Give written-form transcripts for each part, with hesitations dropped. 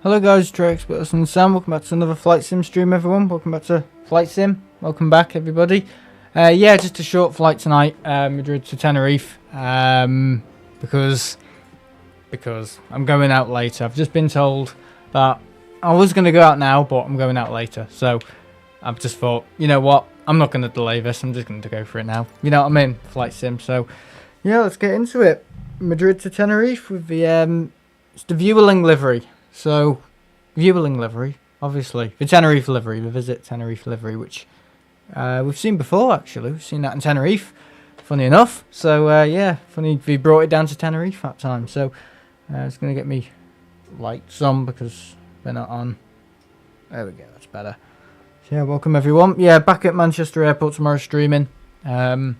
Hello guys, Trey Experts and Sam. Welcome back to another Flight Sim stream, everyone. Welcome back to Flight Sim. Welcome back, everybody. Yeah, just a short flight tonight, Madrid to Tenerife, because I'm going out later. I've just been told that I was going to go out now, but I'm going out later. So I've just thought, you know what? I'm not going to delay this. I'm just going to go for it now. You know what I mean? Flight Sim. So yeah, let's get into it. Madrid to Tenerife with the it's the Vueling livery. So, Vueling livery, obviously. The Tenerife livery, the Visit Tenerife livery, which we've seen before, actually. We've seen that in Tenerife, funny enough. So, yeah, funny we brought it down to Tenerife that time. So, it's going to get me lights on because they're not on. There we go, that's better. So, yeah, welcome everyone. Yeah, back at Manchester Airport tomorrow streaming. Should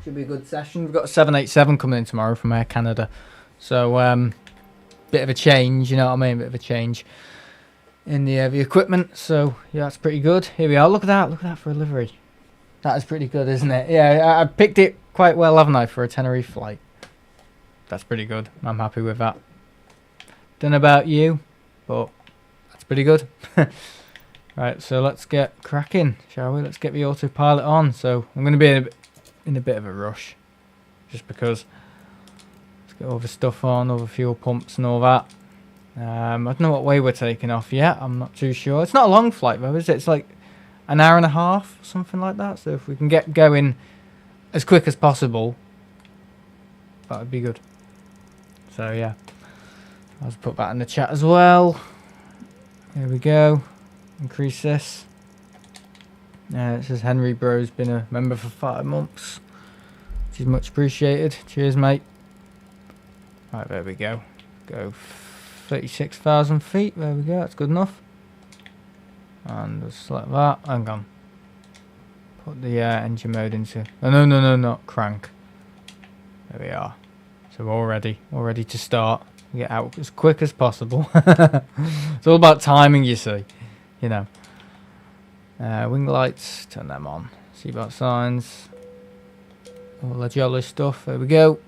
be a good session. We've got a 787 coming in tomorrow from Air Canada. So, bit of a change, you know what I mean? Bit of a change in the equipment. So yeah, that's pretty good. Here we are. Look at that. Look at that for a livery. That is pretty good, isn't it? Yeah, I picked it quite well, haven't I, for a Tenerife flight? That's pretty good. I'm happy with that. Don't know about you, but that's pretty good. Right, so let's get cracking, shall we? Let's get the autopilot on. So I'm going to be in a bit of a rush, just because. Get all the stuff on, all the fuel pumps and all that. I don't know what way we're taking off yet. I'm not too sure. It's not a long flight though, is it? It's like an hour and a half, something like that. So if we can get going as quick as possible, that would be good. So yeah, I'll just put that in the chat as well. Here we go. Increase this. It says Henry Bro's been a member for 5 months, which is much appreciated. Cheers, mate. Right, there we go. Go 36,000 feet. There we go. That's good enough. And just select that. Hang on. Put the engine mode into. Oh, no, not crank. There we are. So we're all ready to start. Get out as quick as possible. It's all about timing, you see. You know. Wing lights. Turn them on. Seatbelt signs. All the jolly stuff. There we go.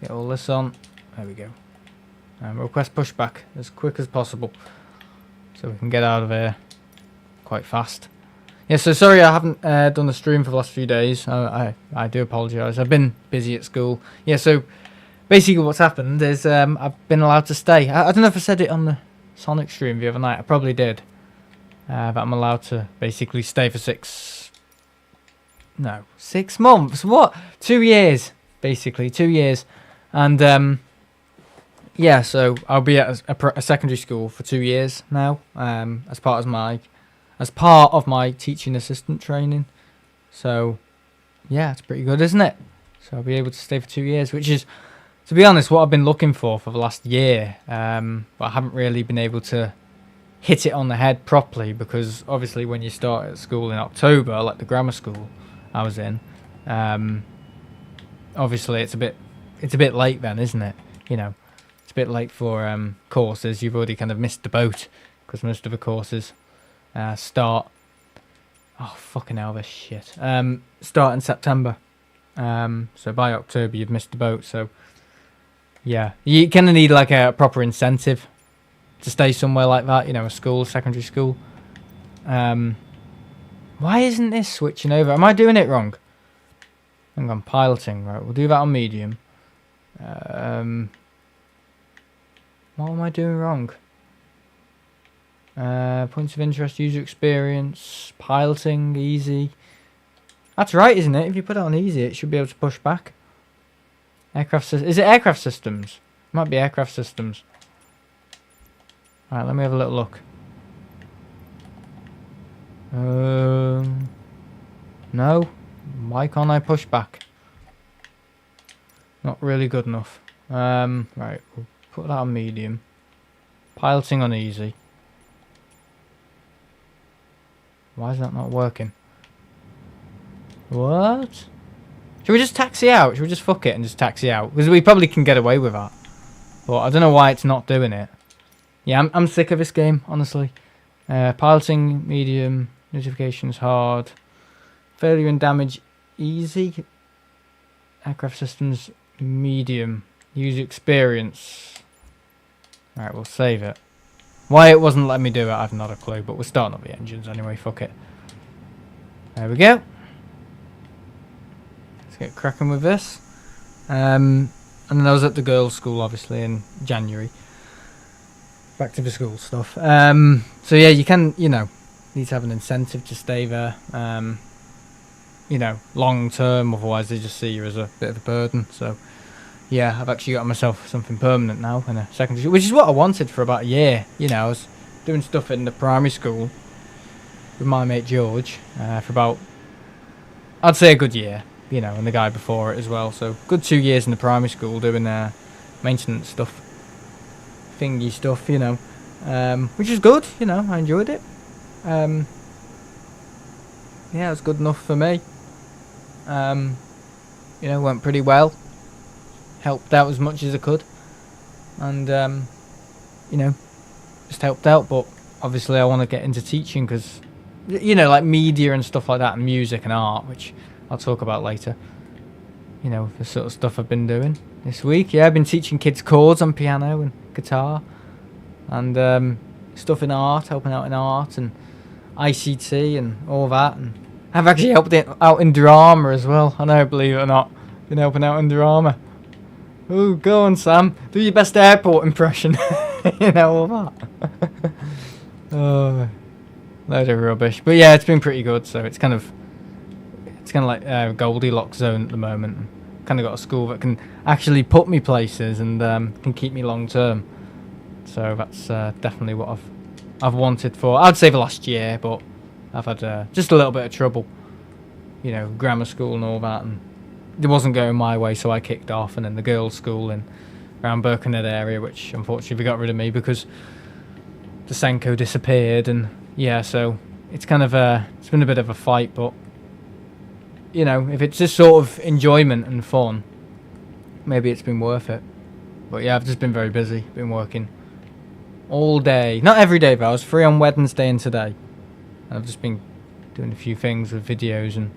Get all this on. There we go. Request pushback as quick as possible, so we can get out of here quite fast. Yeah, so sorry I haven't done the stream for the last few days. I do apologise. I've been busy at school. Yeah, so basically what's happened is I've been allowed to stay. I don't know if I said it on the Sonic stream the other night. I probably did. But I'm allowed to basically stay for 6 months. What? 2 years, basically. 2 years. And yeah, so I'll be at a secondary school for 2 years now, as part of my teaching assistant training. So yeah, it's pretty good, isn't it? So I'll be able to stay for 2 years, which is, to be honest, what I've been looking for the last year. But I haven't really been able to hit it on the head properly, because obviously when you start at school in October, like the grammar school I was in, obviously it's a bit late then, isn't it? You know, it's a bit late for courses. You've already kind of missed the boat, because most of the courses start. Oh fucking hell, this shit. Start in September. So by October you've missed the boat. So yeah, you kind of need like a proper incentive to stay somewhere like that. You know, a school, secondary school. Why isn't this switching over? Am I doing it wrong? Hang on, piloting. Right, we'll do that on medium. What am I doing wrong? Points of interest, user experience, piloting, easy. That's right, isn't it? If you put it on easy, it should be able to push back. Is it aircraft systems? It might be aircraft systems. Alright, let me have a little look. No. Why can't I push back? Not really good enough. Right, we'll put that on medium. Piloting on easy. Why is that not working? What? Should we just taxi out? Should we just fuck it and just taxi out? Because we probably can get away with that. But I don't know why it's not doing it. Yeah, I'm sick of this game, honestly. Piloting, medium. Notifications, hard. Failure and damage, easy. Aircraft systems, medium. User experience. Alright, we'll save it. Why it wasn't letting me do it, I've not a clue, but we're starting up the engines anyway, fuck it. There we go. Let's get cracking with this. And then I was at the girls' school, obviously, in January. Back to the school stuff. So yeah, you can, you know, need to have an incentive to stay there. You know, long term, otherwise they just see you as a bit of a burden. So yeah, I've actually got myself something permanent now in a secondary school, which is what I wanted for about a year. You know, I was doing stuff in the primary school with my mate George for about, I'd say, a good year. You know, and the guy before it as well. So good 2 years in the primary school doing maintenance stuff, thingy stuff. You know, which is good. You know, I enjoyed it. Yeah, it was good enough for me. You know, went pretty well. Helped out as much as I could, and you know, just helped out. But obviously, I want to get into teaching because, you know, like media and stuff like that, and music and art, which I'll talk about later. You know, the sort of stuff I've been doing this week. Yeah, I've been teaching kids chords on piano and guitar, and stuff in art, helping out in art and ICT and all that. And I've actually helped out in drama as well. I know, believe it or not, been helping out in drama. Oh, go on, Sam. Do your best airport impression. You know, all that. Oh, load of rubbish. But yeah, it's been pretty good. So it's kind of like Goldilocks zone at the moment. Kind of got a school that can actually put me places and can keep me long term. So that's definitely what I've wanted for, I'd say, the last year. But I've had just a little bit of trouble. You know, grammar school and all that, and it wasn't going my way, so I kicked off. And then the girls' school in around Birkenhead area, which unfortunately got rid of me because the Senko disappeared. And yeah, so it's kind of it's been a bit of a fight, but you know, if it's just sort of enjoyment and fun, maybe it's been worth it. But yeah, I've just been very busy, been working all day, not every day, but I was free on Wednesday and today, and I've just been doing a few things with videos and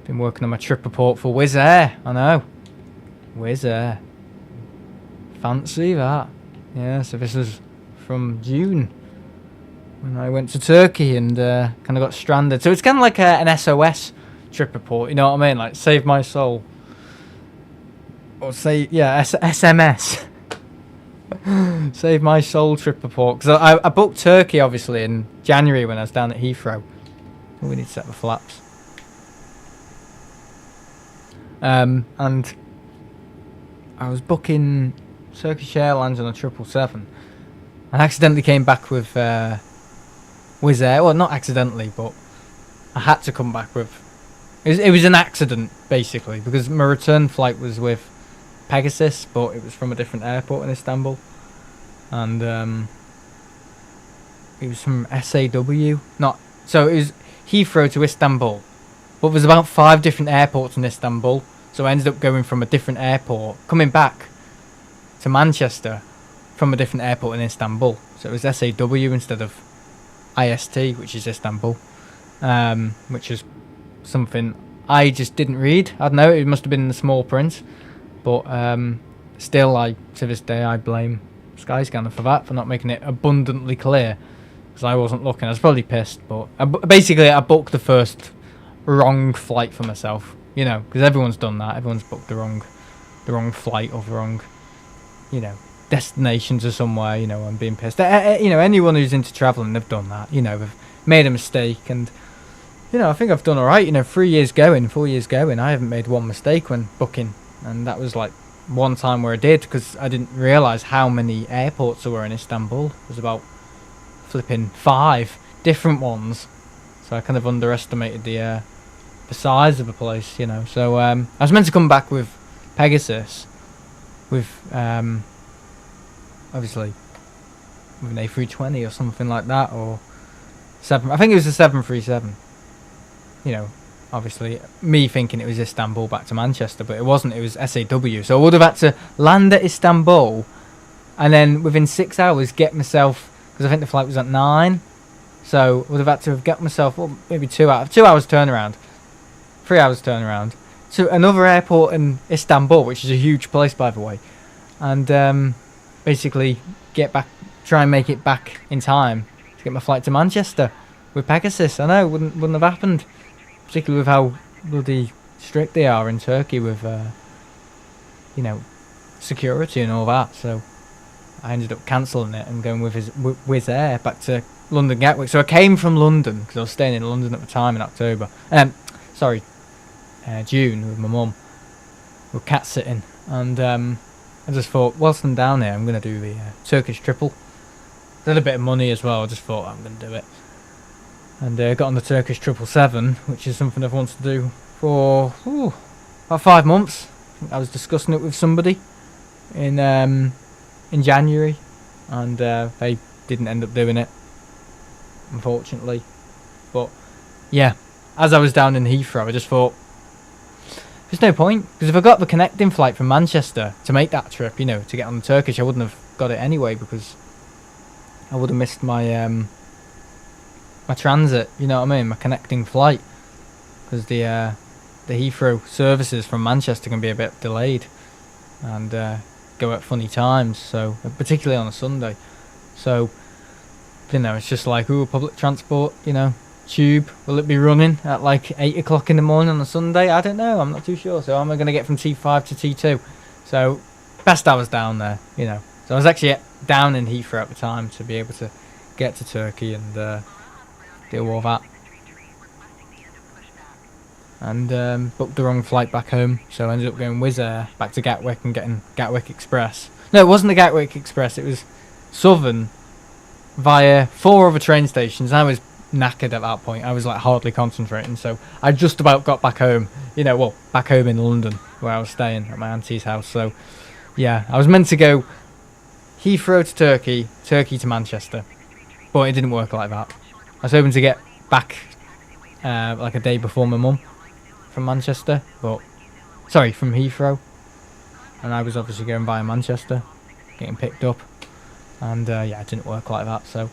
been working on my trip report for Wizz Air. I know, Wizz Air, fancy that. Yeah, so this is from June when I went to Turkey and kind of got stranded. So it's kind of like an SOS trip report, you know what I mean? Like save my soul, or say, yeah, SMS. Save my soul trip report, because I booked Turkey obviously in January when I was down at Heathrow. Oh, we need to set the flaps. And I was booking Turkish Airlines on a 777. I accidentally came back with Wizz Air. Well, not accidentally, but I had to come back with. It was an accident basically, because my return flight was with Pegasus, but it was from a different airport in Istanbul, and it was from SAW. So it was Heathrow to Istanbul, but there's about 5 different airports in Istanbul. So I ended up going from a different airport, coming back to Manchester from a different airport in Istanbul. So it was SAW instead of IST, which is Istanbul, which is something I just didn't read. I don't know, it must have been in the small print. But still, to this day, I blame Skyscanner for that, for not making it abundantly clear, because I wasn't looking. I was probably pissed, but basically I booked the first wrong flight for myself, you know, because everyone's done that. Everyone's booked the wrong flight or the wrong, you know, destination to somewhere, you know. I'm being pissed. You know, anyone who's into travelling, they've done that, you know, they've made a mistake, and you know, I think I've done alright. You know, 4 years going, I haven't made one mistake when booking. And that was like one time where I did, because I didn't realise how many airports there were in Istanbul. There's about flipping 5 different ones. So I kind of underestimated the size of the place, you know. So I was meant to come back with Pegasus, with obviously with an A320 or something like that, or 7. I think it was a 737. You know, obviously, me thinking it was Istanbul back to Manchester, but it wasn't. It was SAW. So I would have had to land at Istanbul, and then within 6 hours get myself, because I think the flight was at 9. So I would have had to have got myself, well, maybe 2 hours turnaround, 3 hours turnaround, to another airport in Istanbul, which is a huge place, by the way. And basically try and make it back in time to get my flight to Manchester with Pegasus. I know, wouldn't have happened, particularly with how bloody strict they are in Turkey with, you know, security and all that. So I ended up cancelling it and going with Wizz Air back to London Gatwick. So I came from London because I was staying in London at the time in October. June with my mum. We were cat sitting, and I just thought, whilst I'm down here, I'm going to do the Turkish triple. A little bit of money as well. I just thought I'm going to do it, and got on the Turkish 777, which is something I've wanted to do for about 5 months. I was discussing it with somebody in January, and they didn't end up doing it, unfortunately. But yeah, as I was down in Heathrow, I just thought there's no point, because if I got the connecting flight from Manchester to make that trip, you know, to get on the Turkish, I wouldn't have got it anyway, because I would have missed my my transit, you know what I mean, my connecting flight, because the Heathrow services from Manchester can be a bit delayed and go at funny times, so particularly on a Sunday. So, you know, it's just like, ooh, public transport, you know, tube, will it be running at like 8 o'clock in the morning on a Sunday? I don't know, I'm not too sure. So how am I going to get from T5 to T2? So best I was down there, you know. So I was actually down in Heathrow at the time to be able to get to Turkey and deal with all that. And booked the wrong flight back home, so I ended up going Wizz Air back to Gatwick and getting Gatwick Express. No, it wasn't the Gatwick Express, it was Southern via 4 other train stations. I was knackered at that point. I was like hardly concentrating, so I just about got back home, you know, well, back home in London where I was staying at my auntie's house. So yeah, I was meant to go Heathrow to Turkey, Turkey to Manchester, but it didn't work like that. I was hoping to get back like a day before my mum from Manchester, but sorry, from Heathrow, and I was obviously going via Manchester, getting picked up, and yeah, it didn't work like that. So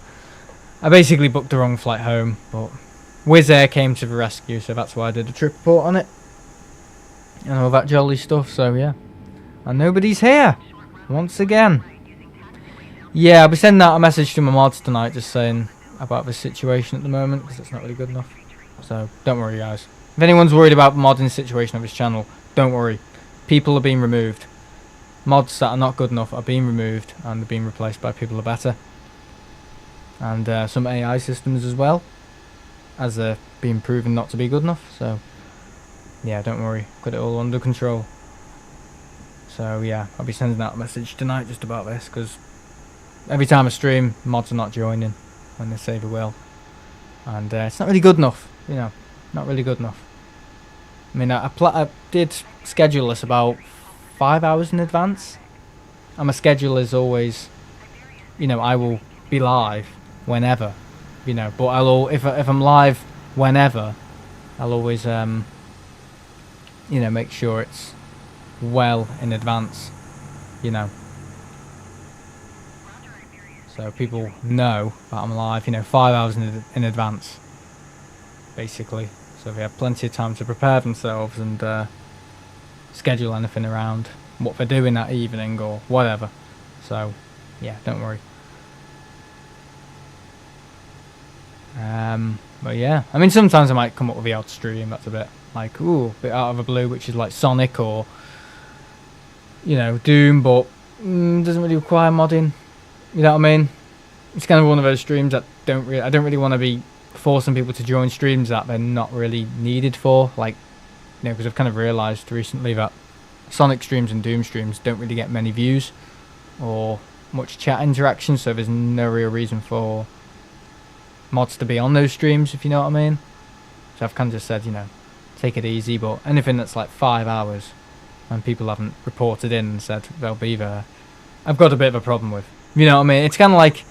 I basically booked the wrong flight home, but Wizz Air came to the rescue, so that's why I did a trip report on it and all that jolly stuff. So yeah, and nobody's here once again. Yeah, I'll be sending out a message to my mods tonight just saying about the situation at the moment, because it's not really good enough. So don't worry, guys. If anyone's worried about the modding situation of this channel, don't worry. People are being removed. Mods that are not good enough are being removed, and they're being replaced by people who are better. And some AI systems as well, as they're being proven not to be good enough. So yeah, don't worry, got it all under control. So yeah, I'll be sending out a message tonight just about this, because every time I stream, mods are not joining when they say they will, and it's not really good enough, you know, not really good enough. I mean, I did schedule this about 5 hours in advance, and my schedule is always, you know, I will be live whenever, you know, but if I'm live whenever, I'll always you know, make sure it's well in advance, you know, so people know that I'm live, you know, 5 hours in advance, basically, so they have plenty of time to prepare themselves and schedule anything around what they're doing that evening or whatever. So yeah, don't worry. But yeah, I mean, sometimes I might come up with the odd stream that's a bit like, ooh, a bit out of the blue, which is like Sonic or, you know, Doom, but doesn't really require modding, you know what I mean? It's kind of one of those streams that I don't really want to be forcing people to join streams that they're not really needed for, like, you know, because I've kind of realised recently that Sonic streams and Doom streams don't really get many views or much chat interaction, so there's no real reason for mods to be on those streams, if you know what I mean. So I've kind of just said, you know, take it easy, but anything that's like 5 hours and people haven't reported in and said they'll be there, I've got a bit of a problem with, you know what I mean. It's kind of like,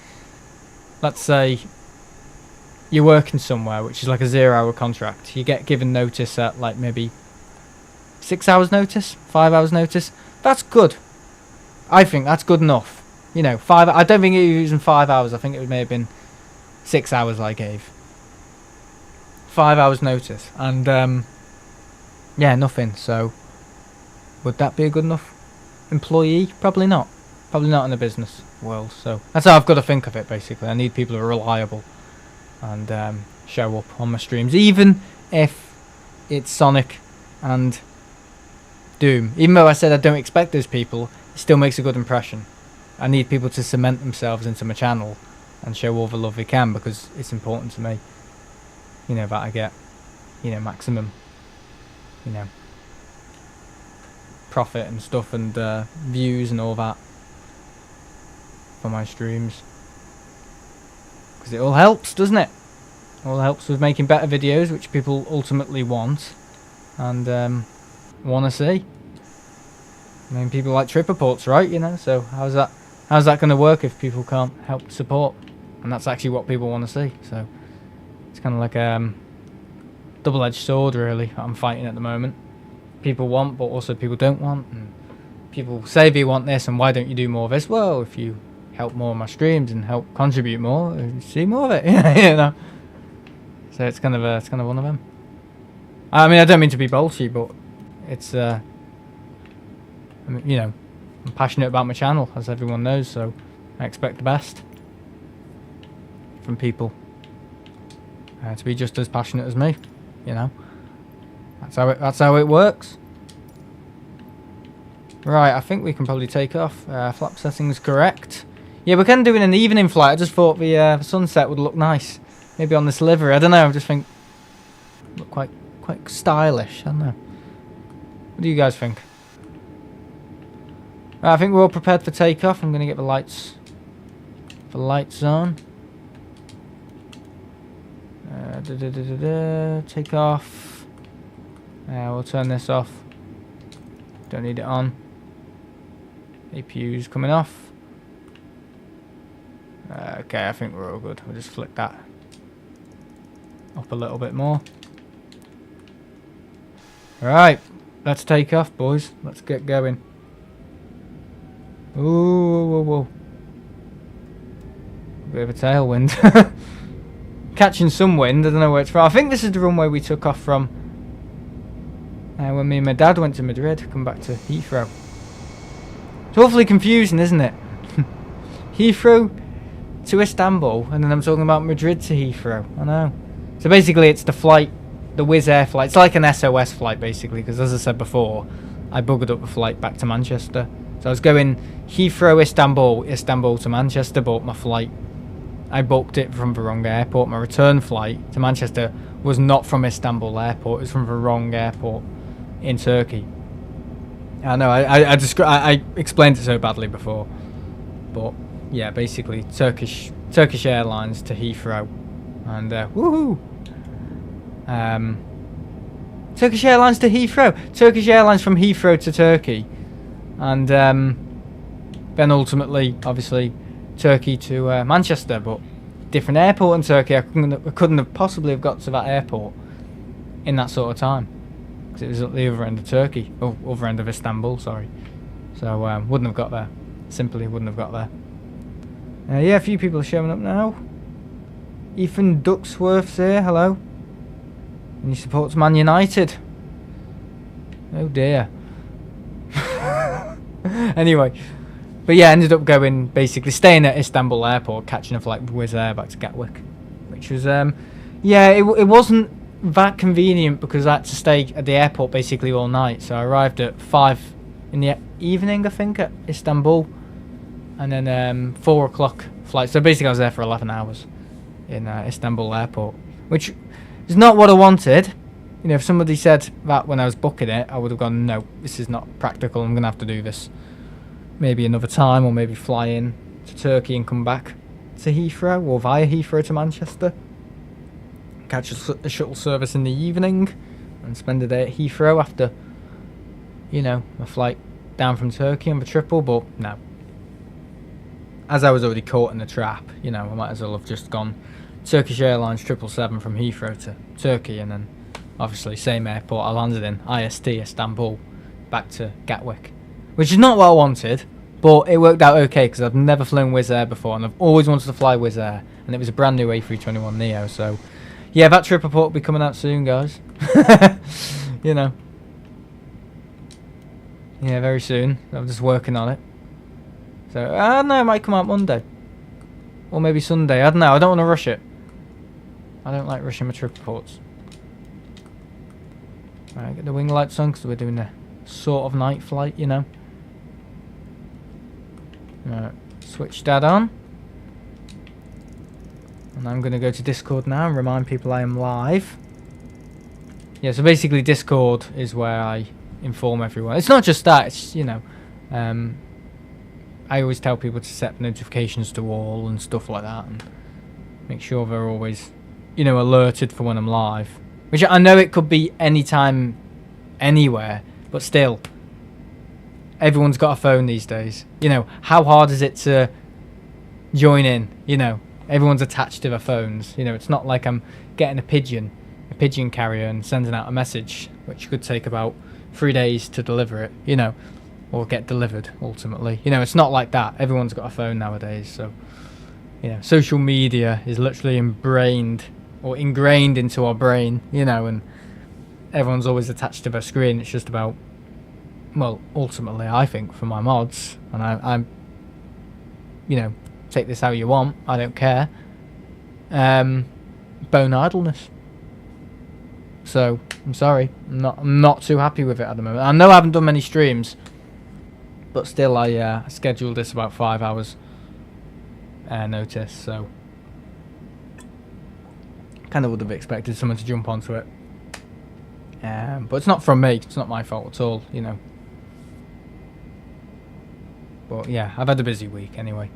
let's say you're working somewhere which is like a 0-hour contract, you get given notice at like maybe 6 hours notice, 5 hours notice. That's good. I think that's good enough, you know. I don't think it was using 5 hours, I think it may have been 6 hours I gave. 5 hours notice, and yeah, nothing. So would that be a good enough employee? Probably not. Probably not in the business world. So that's how I've got to think of it, basically. I need people who are reliable and show up on my streams, even if it's Sonic and Doom. Even though I said I don't expect those people, it still makes a good impression. I need people to cement themselves into my channel and show all the love they can, because it's important to me, you know, that I get, you know, maximum, you know, profit and stuff, and views and all that for my streams, because it all helps, doesn't it? It all helps with making better videos, which people ultimately want and want to see. I mean, people like trip reports, right? You know, so how's that going to work if people can't help support? And that's actually what people want to see. So it's kind of like a double-edged sword, really, that I'm fighting at the moment. People want, but also people don't want. And people say they want this, and why don't you do more of this? Well, if you help more on my streams and help contribute more, you see more of it. You know. So it's kind of one of them. I mean, I don't mean to be bolshy, but it's I mean, you know, I'm passionate about my channel, as everyone knows, so I expect the best from people to be just as passionate as me. You know, that's how it works. Right, I think we can probably take off. Flap settings correct. Yeah, we're kind of doing an evening flight. I just thought the sunset would look nice, maybe on this livery. I don't know. I just think look quite stylish. I don't know. What do you guys think? Right, I think we're all prepared for takeoff. I'm going to get the lights on. Take off. We'll turn this off. Don't need it on. APU's coming off. Okay, I think we're all good. We'll just flick that up a little bit more. Right, let's take off, boys. Let's get going. Ooh, whoa. Bit of a tailwind. Catching some wind. I don't know where it's from. I think this is the runway we took off from when me and my dad went to Madrid. Come back to Heathrow. It's awfully confusing, isn't it? Heathrow to Istanbul, and then I'm talking about Madrid to Heathrow. I know. So basically, it's the flight, the Wizz Air flight. It's like an SOS flight, basically, because as I said before, I buggered up the flight back to Manchester. So I was going Heathrow, Istanbul to Manchester, but my flight, I booked it from the wrong airport. My return flight to Manchester was not from Istanbul airport. It was from the wrong airport in Turkey. I know, I explained it so badly before. But, yeah, basically, Turkish Airlines to Heathrow. And, woohoo! Turkish Airlines to Heathrow. Turkish Airlines from Heathrow to Turkey. And then ultimately, obviously, Turkey to Manchester, but different airport in Turkey. I couldn't have possibly have got to that airport in that sort of time, because it was at the other end of Turkey, or other end of Istanbul, sorry. So wouldn't have got there. Simply wouldn't have got there. Yeah, a few people are showing up now. Ethan Ducksworth's here, hello. And he supports Man United. Oh dear. Anyway, but yeah, ended up going, basically staying at Istanbul airport, catching a flight with Wizz Air back to Gatwick, which was yeah, it wasn't that convenient because I had to stay at the airport basically all night. So I arrived at 5 in the evening, I think, at Istanbul, and then 4 o'clock flight. So basically I was there for 11 hours in Istanbul airport, which is not what I wanted. You know, if somebody said that when I was booking it, I would have gone, no, this is not practical. I'm going to have to do this maybe another time, or maybe fly in to Turkey and come back to Heathrow, or via Heathrow to Manchester. Catch a shuttle service in the evening and spend a day at Heathrow after, you know, my flight down from Turkey on the triple, but no. As I was already caught in the trap, you know, I might as well have just gone Turkish Airlines 777 from Heathrow to Turkey, and then obviously same airport I landed in, IST Istanbul, back to Gatwick, which is not what I wanted, but it worked out okay because I've never flown Wizz Air before, and I've always wanted to fly Wizz Air, and it was a brand new A321neo. So yeah, that trip report will be coming out soon, guys. You know, yeah, very soon. I'm just working on it. So, I don't know, it might come out Monday. Or maybe Sunday, I don't know, I don't want to rush it. I don't like rushing my trip reports. Alright, get the wing lights on because we're doing a sort of night flight, you know. Alright, switch that on. And I'm going to go to Discord now and remind people I am live. Yeah, so basically Discord is where I inform everyone. It's not just that, it's, you know, I always tell people to set notifications to all and stuff like that, and make sure they're always, you know, alerted for when I'm live. Which I know it could be anytime, anywhere, but still, everyone's got a phone these days. You know, how hard is it to join in? You know, everyone's attached to their phones. You know, it's not like I'm getting a pigeon carrier and sending out a message, which could take about 3 days to deliver it, you know, or get delivered ultimately. You know, it's not like that. Everyone's got a phone nowadays, so, you know, social media is literally ingrained into our brain, you know, and everyone's always attached to their screen. It's just about, well, ultimately, I think, for my mods, and I'm, you know, take this how you want, I don't care, bone idleness. So, I'm sorry, I'm not too happy with it at the moment. I know I haven't done many streams, but still, I scheduled this about 5 hours notice, so kind of would have expected someone to jump onto it. But it's not from me, it's not my fault at all, you know. But yeah, I've had a busy week anyway.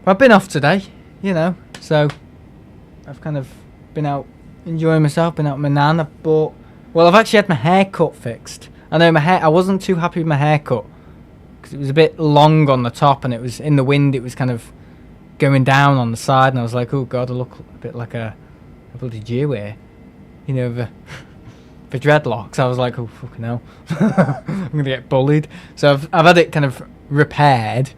But I've been off today, you know, so I've kind of been out enjoying myself, been out with my nan. Well, I've actually had my hair cut fixed. I know I wasn't too happy with my haircut because it was a bit long on the top, and it was in the wind, it was kind of going down on the side, and I was like, oh god, I look a bit like a bloody Jew here, you know, the dreadlocks. I was like, oh fucking hell, I'm gonna get bullied. So I've had it kind of repaired,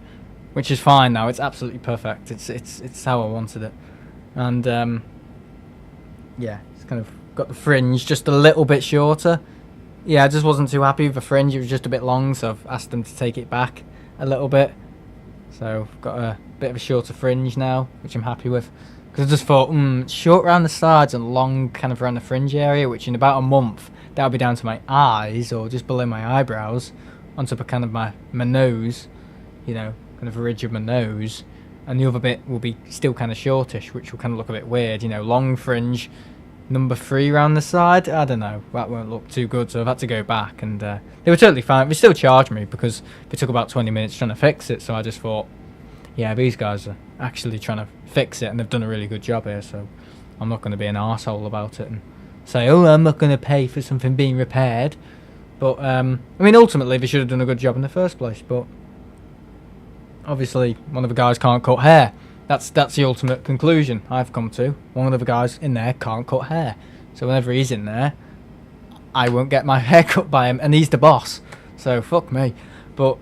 which is fine now. It's absolutely perfect. It's how I wanted it, and yeah, it's kind of got the fringe just a little bit shorter. Yeah, I just wasn't too happy with the fringe. It was just a bit long, so I've asked them to take it back a little bit. So I've got a bit of a shorter fringe now, which I'm happy with. Because I just thought, it's short around the sides and long kind of around the fringe area, which in about a month, that'll be down to my eyes, or just below my eyebrows, on top of kind of my nose, you know, kind of the ridge of my nose. And the other bit will be still kind of shortish, which will kind of look a bit weird, you know, long fringe, number 3 around the side. I don't know, that won't look too good, so I've had to go back, and they were totally fine. They still charged me because they took about 20 minutes trying to fix it, so I just thought, yeah, these guys are actually trying to fix it, and they've done a really good job here, so I'm not going to be an arsehole about it and say, oh, I'm not going to pay for something being repaired. But, I mean, ultimately, they should have done a good job in the first place, but obviously, one of the guys can't cut hair. That's the ultimate conclusion I've come to. One of the guys in there can't cut hair. So whenever he's in there, I won't get my hair cut by him, and he's the boss. So fuck me. But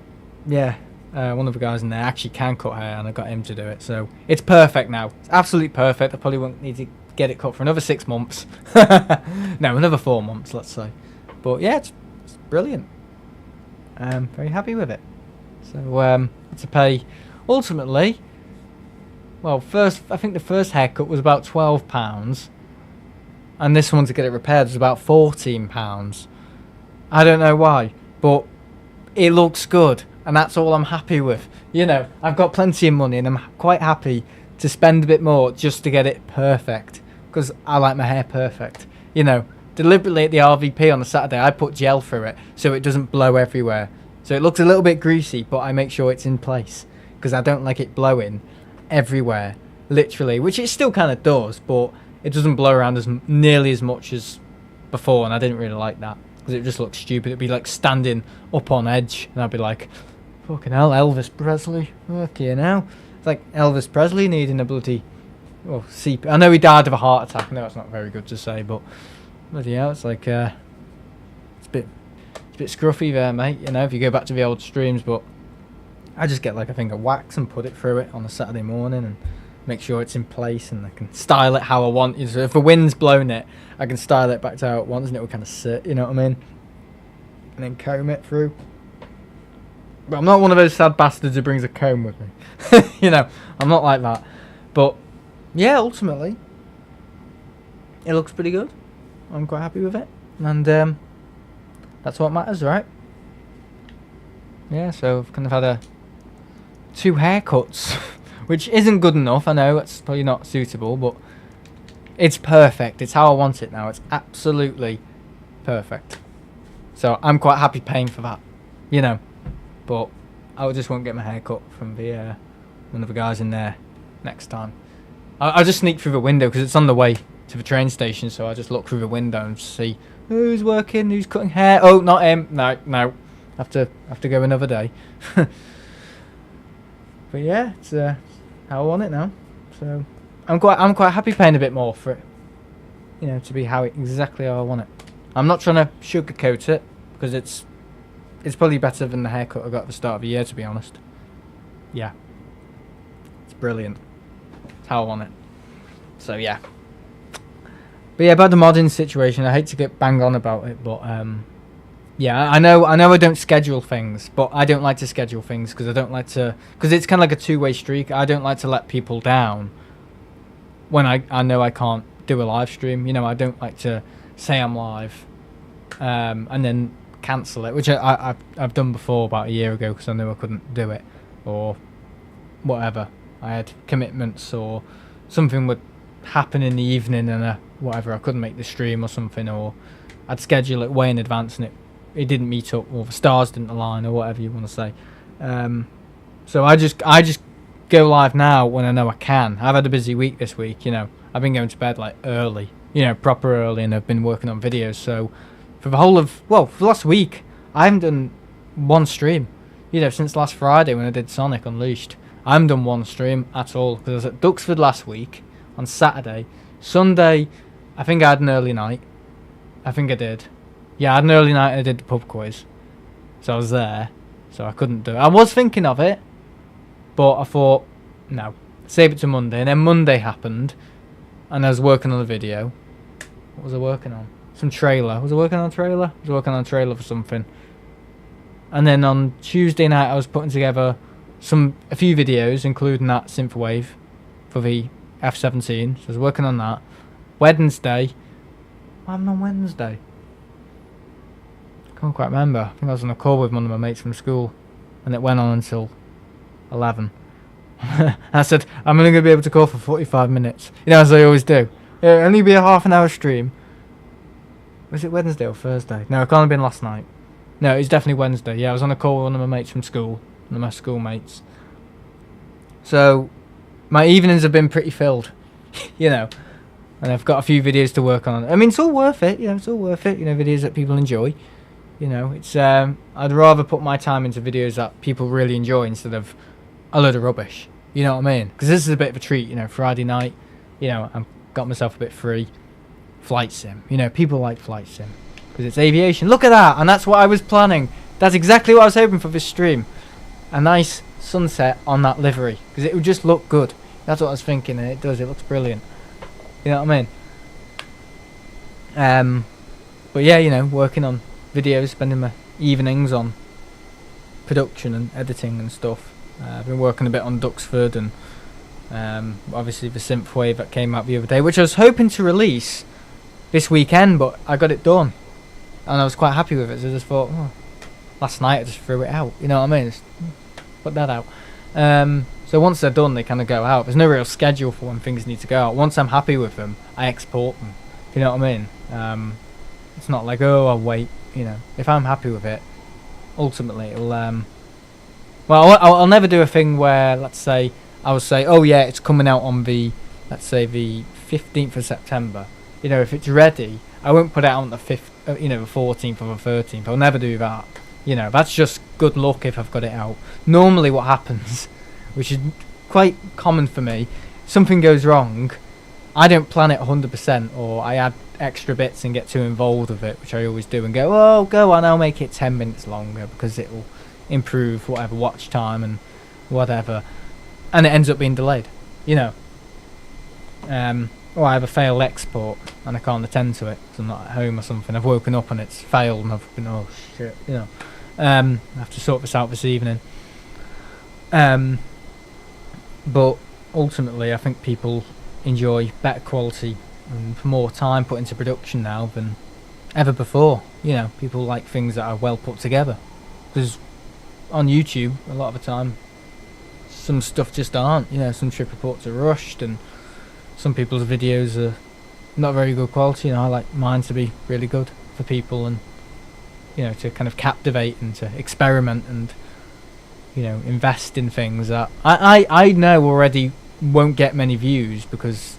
yeah, one of the guys in there actually can cut hair, and I got him to do it. So it's perfect now. It's absolutely perfect. I probably won't need to get it cut for another 6 months. No, another 4 months, let's say. But yeah, it's brilliant. I'm very happy with it. So to pay, ultimately, well, I think the first haircut was about £12, and this one to get it repaired was about £14. I don't know why, but it looks good, and that's all I'm happy with. You know, I've got plenty of money, and I'm quite happy to spend a bit more just to get it perfect, because I like my hair perfect. You know, deliberately at the RVP on the Saturday, I put gel through it so it doesn't blow everywhere. So it looks a little bit greasy, but I make sure it's in place, because I don't like it blowing everywhere, literally, which it still kind of does, but it doesn't blow around nearly as much as before, and I didn't really like that, because it just looks stupid. It'd be like standing up on edge, and I'd be like, fucking hell, Elvis Presley, fucking hell. It's like Elvis Presley needing a bloody, well, CP. I know he died of a heart attack. I know it's not very good to say, but bloody hell, it's like, it's a bit scruffy there, mate, you know, if you go back to the old streams. But I just get like a thing of wax and put it through it on a Saturday morning and make sure it's in place, and I can style it how I want. So if the wind's blowing it, I can style it back to how it wants, and it will kind of sit, you know what I mean? And then comb it through. But I'm not one of those sad bastards who brings a comb with me. You know, I'm not like that. But yeah, ultimately, it looks pretty good. I'm quite happy with it, and that's what matters, right? Yeah, so I've kind of had 2 haircuts, which isn't good enough. I know it's probably not suitable, but it's perfect. It's how I want it now. It's absolutely perfect. So I'm quite happy paying for that, you know. But I just won't get my hair cut from the one of the guys in there next time. I'll just sneak through the window because it's on the way to the train station. So I just look through the window and see who's working, who's cutting hair. Oh, not him. No. Have to go another day. But yeah, it's how I want it now. So I'm quite happy paying a bit more for it. You know, to be exactly how I want it. I'm not trying to sugarcoat it because it's probably better than the haircut I got at the start of the year, to be honest. Yeah. It's brilliant. It's how I want it. So, yeah. But yeah, about the modding situation, I hate to get bang on about it, but yeah, I know I don't schedule things, but I don't like to schedule things because I don't like to, because it's kind of like a two-way streak. I don't like to let people down when I know I can't do a live stream. You know, I don't like to say I'm live and then cancel it, which I've done before about a year ago because I knew I couldn't do it or whatever. I had commitments or something would happen in the evening and whatever, I couldn't make the stream or something, or I'd schedule it way in advance and it didn't meet up, or the stars didn't align, or whatever you want to say. So I just go live now when I know I can. I've had a busy week this week, you know. I've been going to bed like early, you know, proper early, and I've been working on videos. So for the whole of, well, for the last week, I haven't done one stream. You know, since last Friday when I did Sonic Unleashed, I haven't done one stream at all because I was at Duxford last week on Saturday. Sunday, I think I had an early night. I think I did. Yeah, I had an early night and I did the pub quiz. So I was there. So I couldn't do it. I was thinking of it, but I thought, no, save it to Monday. And then Monday happened, and I was working on a video. What was I working on? Some trailer. Was I working on a trailer? I was working on a trailer for something. And then on Tuesday night, I was putting together a few videos, including that synthwave for the F-17. So I was working on that. Wednesday. What happened on Wednesday? I can't quite remember. I think I was on a call with one of my mates from school, and it went on until 11. I said, I'm only going to be able to call for 45 minutes. You know, as I always do. It'll only be a half an hour stream. Was it Wednesday or Thursday? No, it can't have been last night. No, it was definitely Wednesday. Yeah, I was on a call with one of my mates from school. One of my schoolmates. So, my evenings have been pretty filled. You know. And I've got a few videos to work on. I mean, it's all worth it. You know, it's all worth it. You know, videos that people enjoy. You know, it's I'd rather put my time into videos that people really enjoy instead of a load of rubbish. You know what I mean? Because this is a bit of a treat. You know, Friday night. You know, I've got myself a bit free. Flight sim. You know, people like flight sim because it's aviation. Look at that, and that's what I was planning. That's exactly what I was hoping for this stream. A nice sunset on that livery because it would just look good. That's what I was thinking, and it does. It looks brilliant. You know what I mean? But yeah, you know, working on videos, spending my evenings on production and editing and stuff. I've been working a bit on Duxford and obviously the synthwave that came out the other day, which I was hoping to release this weekend, but I got it done and I was quite happy with it. So I just thought, last night I just threw it out. You know what I mean? Just put that out. So once they're done, they kind of go out. There's no real schedule for when things need to go out. Once I'm happy with them, I export them. You know what I mean? It's not like, oh, I'll wait. You know, if I'm happy with it, ultimately it'll. Well, I'll never do a thing where, let's say, I will say, oh yeah, it's coming out on the, let's say, the 15th of September. You know, if it's ready, I won't put it out on the 5th, you know, the 14th or the 13th. I'll never do that. You know, that's just good luck if I've got it out. Normally what happens, which is quite common for me, something goes wrong, I don't plan it 100%, or I add extra bits and get too involved with it, which I always do, and go, oh, go on, I'll make it 10 minutes longer because it'll improve whatever watch time and whatever, and it ends up being delayed, you know. Or I have a failed export and I can't attend to it because I'm not at home or something. I've woken up and it's failed and I've been, oh shit, you know. I have to sort this out this evening. But ultimately, I think people enjoy better quality and more time put into production now than ever before. You know, people like things that are well put together. Because on YouTube, a lot of the time, some stuff just aren't. You know, some trip reports are rushed, and some people's videos are not very good quality. You know, I like mine to be really good for people, and you know, to kind of captivate and to experiment and, you know, invest in things that I know already won't get many views, because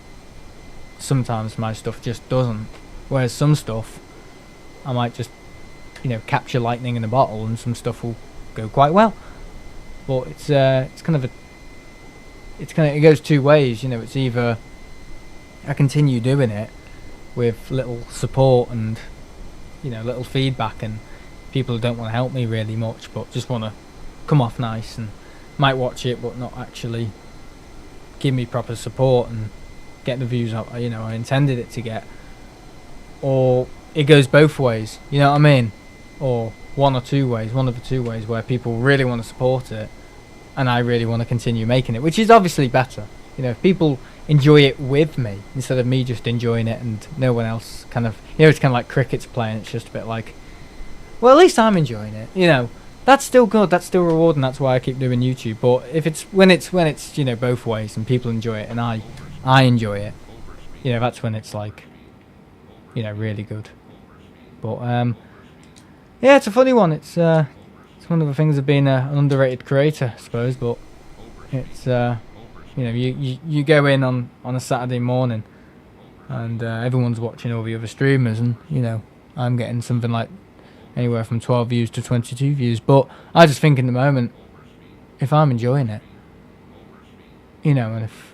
sometimes my stuff just doesn't. Whereas some stuff, I might just, you know, capture lightning in a bottle, and some stuff will go quite well. But it's kind of it goes two ways. You know, it's either I continue doing it with little support and, you know, little feedback, and people who don't want to help me really much, but just want to come off nice and might watch it but not actually give me proper support and get the views up, you know, I intended it to get. Or it goes both ways, you know what I mean? Or one of the two ways, where people really want to support it and I really want to continue making it, which is obviously better. You know, if people enjoy it with me instead of me just enjoying it and no one else kind of, you know, it's kind of like cricket's playing. It's just a bit like, well, at least I'm enjoying it, you know. That's still good, that's still rewarding, that's why I keep doing YouTube. But if it's when it's you know, both ways, and people enjoy it and I enjoy it, you know, that's when it's like, you know, really good. But yeah, it's a funny one. It's one of the things of being an underrated creator, I suppose. But it's you know, you go in on a Saturday morning, and everyone's watching all the other streamers, and you know, I'm getting something like anywhere from 12 views to 22 views. But I just think in the moment, if I'm enjoying it, you know, and if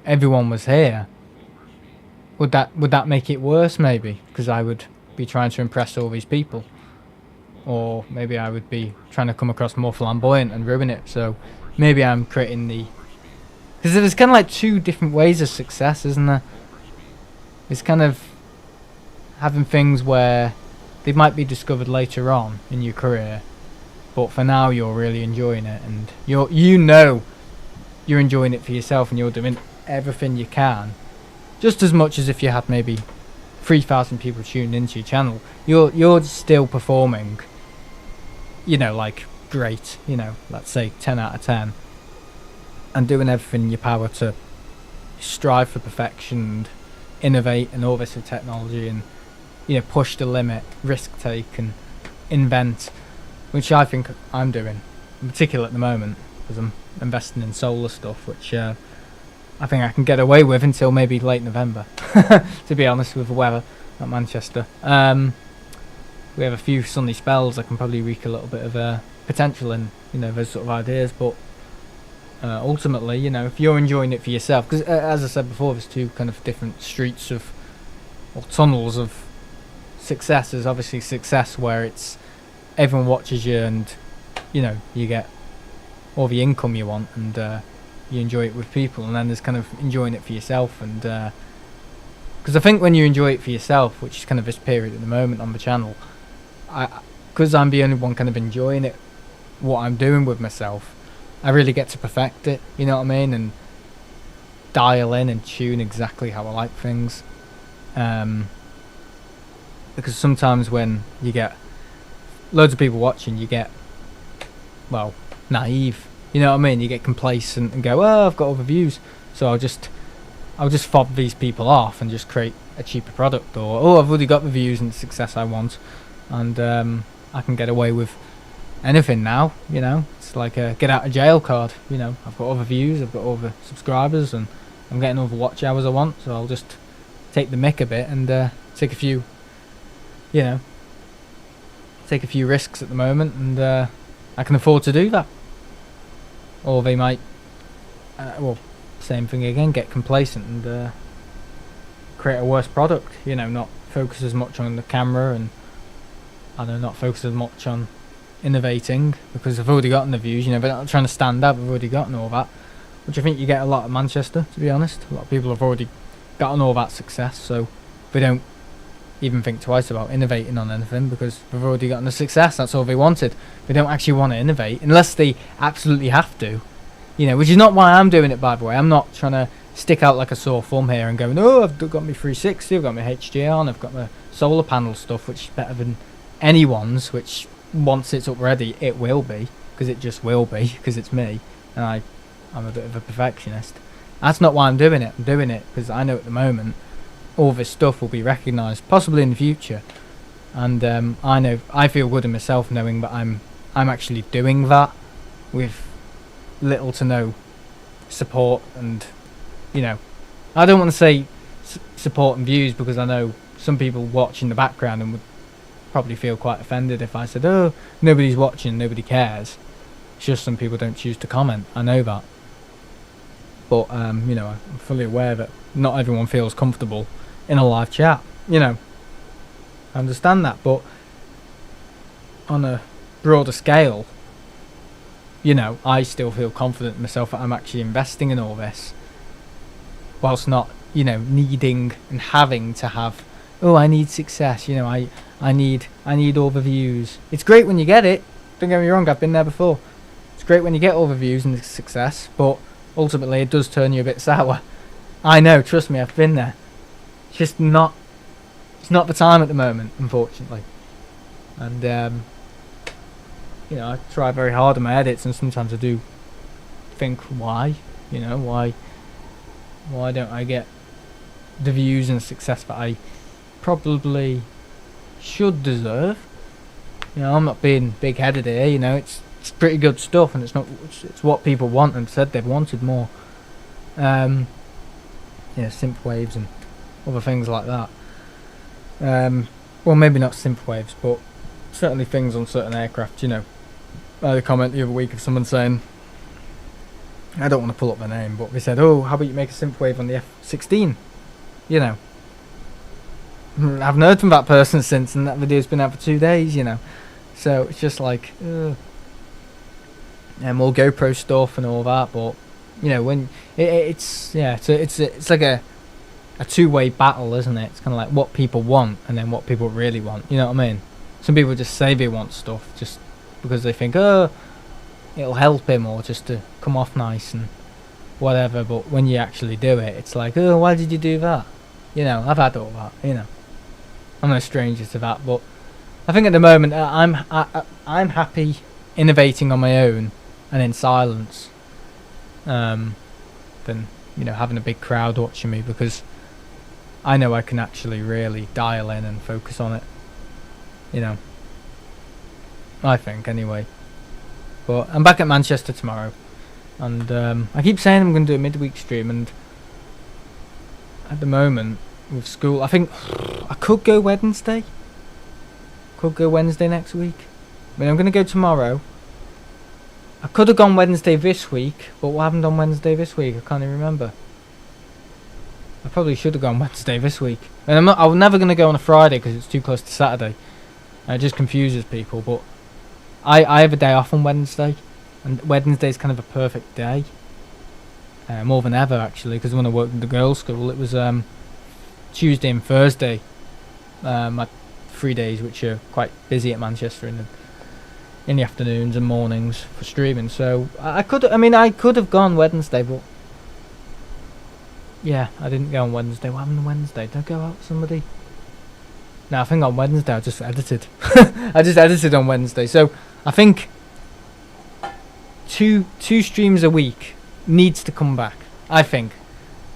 everyone was here, would that make it worse? Maybe because I would be trying to impress all these people, or maybe I would be trying to come across more flamboyant and ruin it. So maybe I'm creating because there's kind of like two different ways of success, isn't there? It's kind of having things where they might be discovered later on in your career, but for now you're really enjoying it, and you're enjoying it for yourself, and you're doing everything you can, just as much as if you had maybe 3,000 people tuned into your channel. You're still performing, you know, like great, you know, let's say 10 out of 10, and doing everything in your power to strive for perfection and innovate and all this with technology, and you know, push the limit, risk take and invent, which I think I'm doing, in particular at the moment, because I'm investing in solar stuff, which I think I can get away with until maybe late November, to be honest, with the weather at Manchester. We have a few sunny spells. I can probably wreak a little bit of potential in, you know, those sort of ideas, but ultimately, you know, if you're enjoying it for yourself, because as I said before, there's two kind of different streets of, or tunnels of success. There's obviously success where it's everyone watches you and, you know, you get all the income you want, and you enjoy it with people. And then there's kind of enjoying it for yourself, and because I think when you enjoy it for yourself, which is kind of this period at the moment on the channel, because I'm the only one kind of enjoying it, what I'm doing with myself, I really get to perfect it, you know what I mean, and dial in and tune exactly how I like things. Because sometimes when you get loads of people watching, you get, well, naive, you know what I mean, you get complacent and go, oh, I've got other views, so I'll just fob these people off and just create a cheaper product, or oh, I've already got the views and the success I want, and I can get away with anything now, you know. It's like a get out of jail card, you know. I've got other views, I've got other subscribers, and I'm getting all the watch hours I want, so I'll just take the mick a bit and take a few, you know, take a few risks at the moment, and I can afford to do that. Or they might, well, same thing again, get complacent and create a worse product, you know, not focus as much on the camera, and I don't know, not focus as much on innovating, because I've already gotten the views, you know, they're not trying to stand out, I've already gotten all that, which I think you get a lot of Manchester, to be honest. A lot of people have already gotten all that success, so they don't even think twice about innovating on anything, because we've already gotten the success. That's all they wanted. They don't actually want to innovate unless they absolutely have to, you know, which is not why I'm doing it, by the way. I'm not trying to stick out like a sore thumb here and going, oh, I've got my 360, I've got my HDR, and I've got my solar panel stuff, which is better than anyone's, which once it's up ready, it will be, because it just will be, because it's me, and I'm a bit of a perfectionist. That's not why I'm doing it. I'm doing it because I know at the moment all this stuff will be recognised, possibly in the future, and I feel good in myself knowing that I'm actually doing that with little to no support. And you know, I don't want to say support and views, because I know some people watch in the background and would probably feel quite offended if I said, oh, nobody's watching, nobody cares. It's just some people don't choose to comment. I know that. But, you know, I'm fully aware that not everyone feels comfortable in a live chat. You know, I understand that. But on a broader scale, you know, I still feel confident in myself that I'm actually investing in all this, whilst not, you know, needing and having to have, oh, I need success. You know, I need all the views. It's great when you get it. Don't get me wrong, I've been there before. It's great when you get all the views and the success, but ultimately it does turn you a bit sour. I know, trust me, I've been there. It's just not, it's not the time at the moment, unfortunately. And you know, I try very hard on my edits, and sometimes I do think, why, you know, why don't I get the views and success that I probably should deserve? You know, I'm not being big-headed here. You know, it's pretty good stuff, and it's what people want and said they've wanted more. Yeah, synth waves and other things like that. Well, maybe not synth waves, but certainly things on certain aircraft. You know, I had a comment the other week of someone saying, I don't want to pull up their name, but they said, oh, how about you make a synth wave on the F-16? You know, I haven't heard from that person since, and that video's been out for 2 days, you know. So it's just like, more GoPro stuff and all that. But you know, when it's like a two-way battle, isn't it? It's kind of like what people want and then what people really want. You know what I mean? Some people just say they want stuff just because they think, oh, it'll help him, or just to come off nice and whatever. But when you actually do it, it's like, oh, why did you do that? You know, I've had all that. You know, I'm no stranger to that. But I think at the moment I'm happy innovating on my own and in silence, than, you know, having a big crowd watching me, because I know I can actually really dial in and focus on it. You know, I think anyway. But I'm back at Manchester tomorrow, and I keep saying I'm going to do a midweek stream, and at the moment with school, I think I could go Wednesday. Could go Wednesday next week. I mean, I'm going to go tomorrow. I could have gone Wednesday this week, but what happened on Wednesday this week? I can't even remember. I probably should have gone Wednesday this week. And I'm never going to go on a Friday because it's too close to Saturday. And it just confuses people. But I have a day off on Wednesday, and Wednesday's kind of a perfect day. More than ever, actually, because when I worked at the girls' school, it was Tuesday and Thursday. My 3 days, which are quite busy at Manchester in the afternoons and mornings for streaming. So I could have gone Wednesday, but yeah, I didn't go on Wednesday. What happened on Wednesday? Did I go out with somebody? No, I think on Wednesday I just edited. I just edited on Wednesday. So I think two streams a week needs to come back, I think,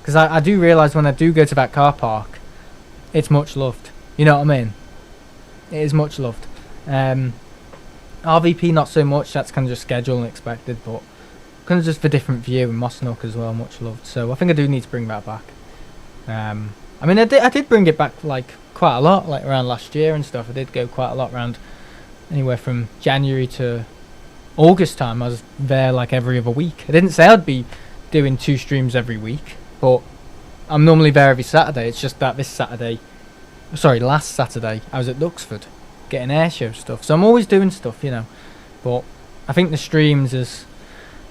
because I do realise when I do go to that car park, it's much loved. You know what I mean? It is much loved. RVP not so much. That's kind of just scheduled and expected, but kind of just for different view, and Mossnook as well, much loved. So I think I do need to bring that back. I mean, I did bring it back like quite a lot, like around last year and stuff. I did go quite a lot around, anywhere from January to August time. I was there like every other week. I didn't say I'd be doing 2 streams every week, but I'm normally there every Saturday. It's just that last Saturday I was at Duxford getting airshow stuff, so I'm always doing stuff, you know. But I think the streams,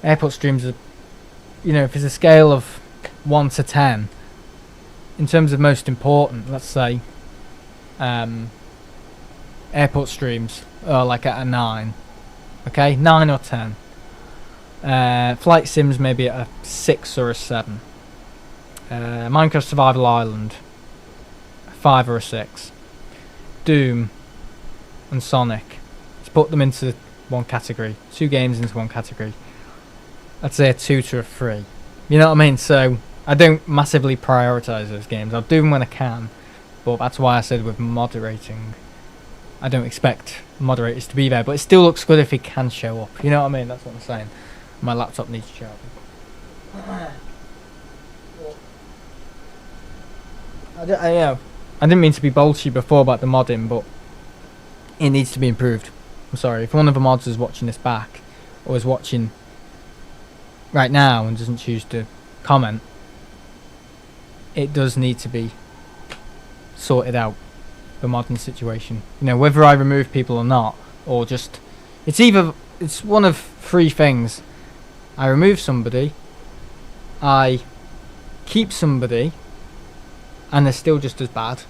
airport streams are, you know, if there's a scale of 1 to 10 in terms of most important, let's say airport streams are like at a 9. Okay, 9 or 10. Flight sims maybe at a 6 or a 7. Minecraft Survival Island, a 5 or a 6. Doom and Sonic, let's put them into one category. 2 games into one category. I'd say a 2 to a 3. You know what I mean? So I don't massively prioritise those games. I'll do them when I can, but that's why I said with moderating, I don't expect moderators to be there, but it still looks good if he can show up. You know what I mean? That's what I'm saying. My laptop needs charging. I didn't mean to be bolshy before about the modding, but it needs to be improved. I'm sorry if one of the mods is watching this back, or is watching right now and doesn't choose to comment. It does need to be sorted out, the modding situation. You know, whether I remove people or not, or just it's one of 3 things. I remove somebody, I keep somebody, and they're still just as bad,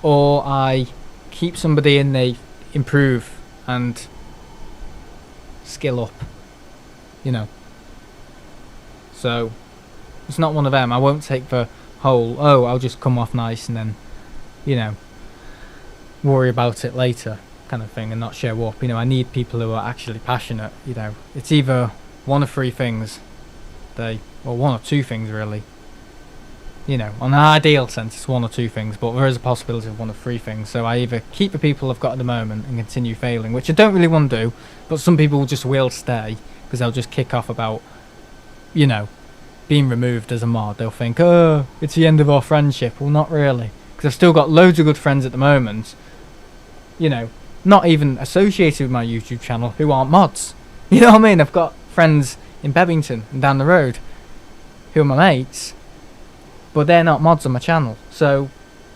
or I keep somebody and they improve and skill up, you know. So it's not one of them. I won't take the whole, oh, I'll just come off nice and then, you know, worry about it later kind of thing and not show up. You know, I need people who are actually passionate. You know, it's either one of 3 things, or 1 or 2 things really. You know, on an ideal sense it's 1 or 2 things, but there is a possibility of 1 or 3 things. So I either keep the people I've got at the moment and continue failing, which I don't really want to do, but some people just will stay because they'll just kick off about, you know, being removed as a mod. They'll think, oh, it's the end of our friendship. Well, not really, because I've still got loads of good friends at the moment, you know, not even associated with my YouTube channel, who aren't mods. You know what I mean? I've got friends in Bebington and down the road who are my mates, but they're not mods on my channel. So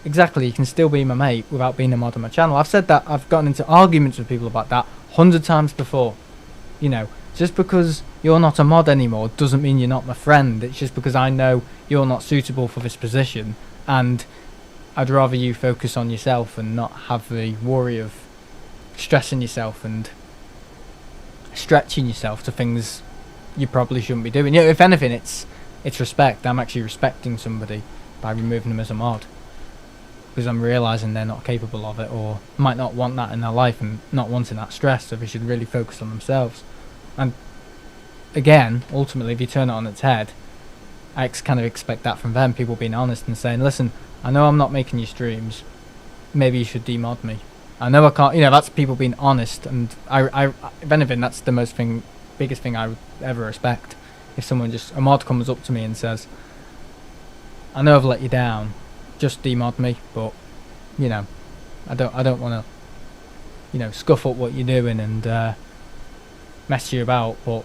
exactly, you can still be my mate without being a mod on my channel. I've said that. I've gotten into arguments with people about that 100 times before. You know, just because you're not a mod anymore doesn't mean you're not my friend. It's just because I know you're not suitable for this position, and I'd rather you focus on yourself and not have the worry of stressing yourself and stretching yourself to things you probably shouldn't be doing. You know, if anything, it's respect. I'm actually respecting somebody by removing them as a mod, because I'm realising they're not capable of it, or might not want that in their life and not wanting that stress, so they should really focus on themselves. And again, ultimately, if you turn it on its head, I kind of expect that from them, people being honest and saying, listen, I know I'm not making you streams, maybe you should demod me. I know I can't, you know, that's people being honest, and I if anything, that's the biggest thing I would ever respect. If someone a mod comes up to me and says, I know I've let you down, just demod me, but, you know, I don't want to, you know, scuff up what you're doing and mess you about, but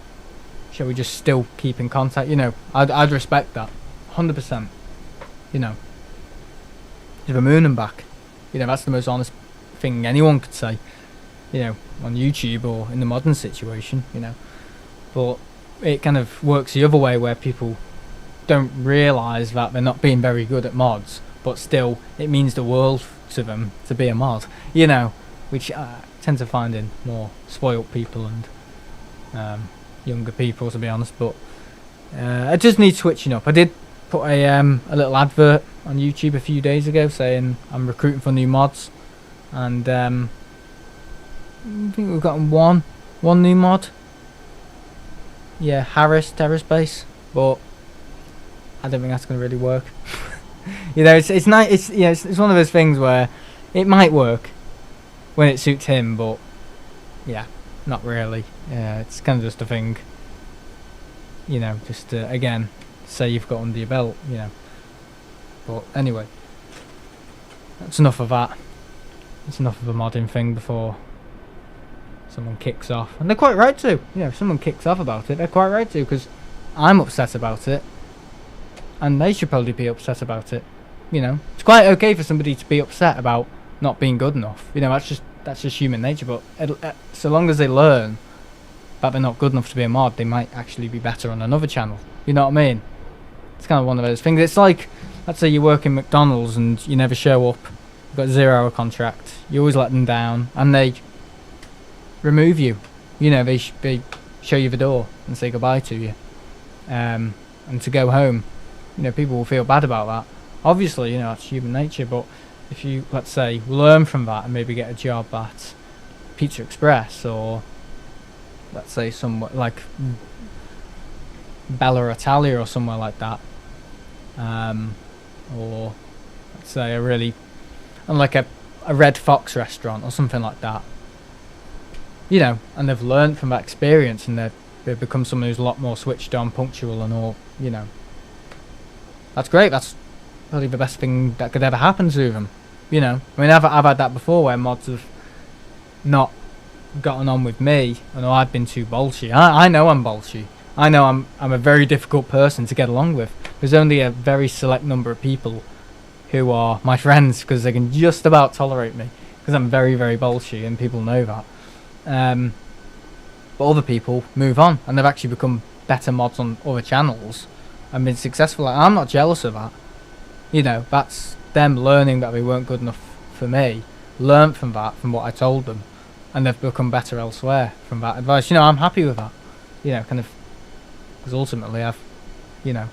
shall we just still keep in contact? You know, I'd respect that 100%. You know, give a moon and back. You know, that's the most honest thing anyone could say, you know, on YouTube or in the modern situation, you know. But it kind of works the other way, where people don't realise that they're not being very good at mods, but still it means the world to them to be a mod, you know, which I tend to find in more spoilt people and younger people, to be honest. But I just need switching up. I did put a little advert on YouTube a few days ago saying I'm recruiting for new mods, and I think we've gotten one new mod. Yeah, Harris Terrace Base, but I don't think that's going to really work. You know, it's nice. It's, you know, it's one of those things where it might work when it suits him, but yeah, not really. Yeah, it's kind of just a thing. You know, just to, again, say you've got under your belt. You know, but anyway, that's enough of that. That's enough of a modding thing before someone kicks off, and they're quite right to. You know, if someone kicks off about it, they're quite right to, because I'm upset about it, and they should probably be upset about it. You know, it's quite okay for somebody to be upset about not being good enough. You know, that's just human nature. But so long as they learn that they're not good enough to be a mod, they might actually be better on another channel. You know what I mean? It's kind of one of those things. It's like, let's say you work in McDonald's and you never show up you've got a 0-hour contract, you always let them down, and they remove you. You know, they show you the door and say goodbye to you, and to go home. You know, people will feel bad about that. Obviously, you know, that's human nature, but if you, let's say, learn from that and maybe get a job at Pizza Express, or let's say somewhere like Bella Italia or somewhere like that, or let's say like a Red Fox restaurant or something like that, you know, and they've learned from that experience, and they've become someone who's a lot more switched on, punctual and all, you know. That's great. That's probably the best thing that could ever happen to them, you know. I mean, I've had that before where mods have not gotten on with me. I know I've been too bolshy. I know I'm bolshy. I know I'm a very difficult person to get along with. There's only a very select number of people who are my friends because they can just about tolerate me because I'm very, very bolshy, and people know that. But other people move on, and they've actually become better mods on other channels and been successful. I'm not jealous of that. You know, that's them learning that they weren't good enough for me, learned from that, from what I told them, and they've become better elsewhere from that advice. You know, I'm happy with that. You know, kind of, because ultimately I've, you know,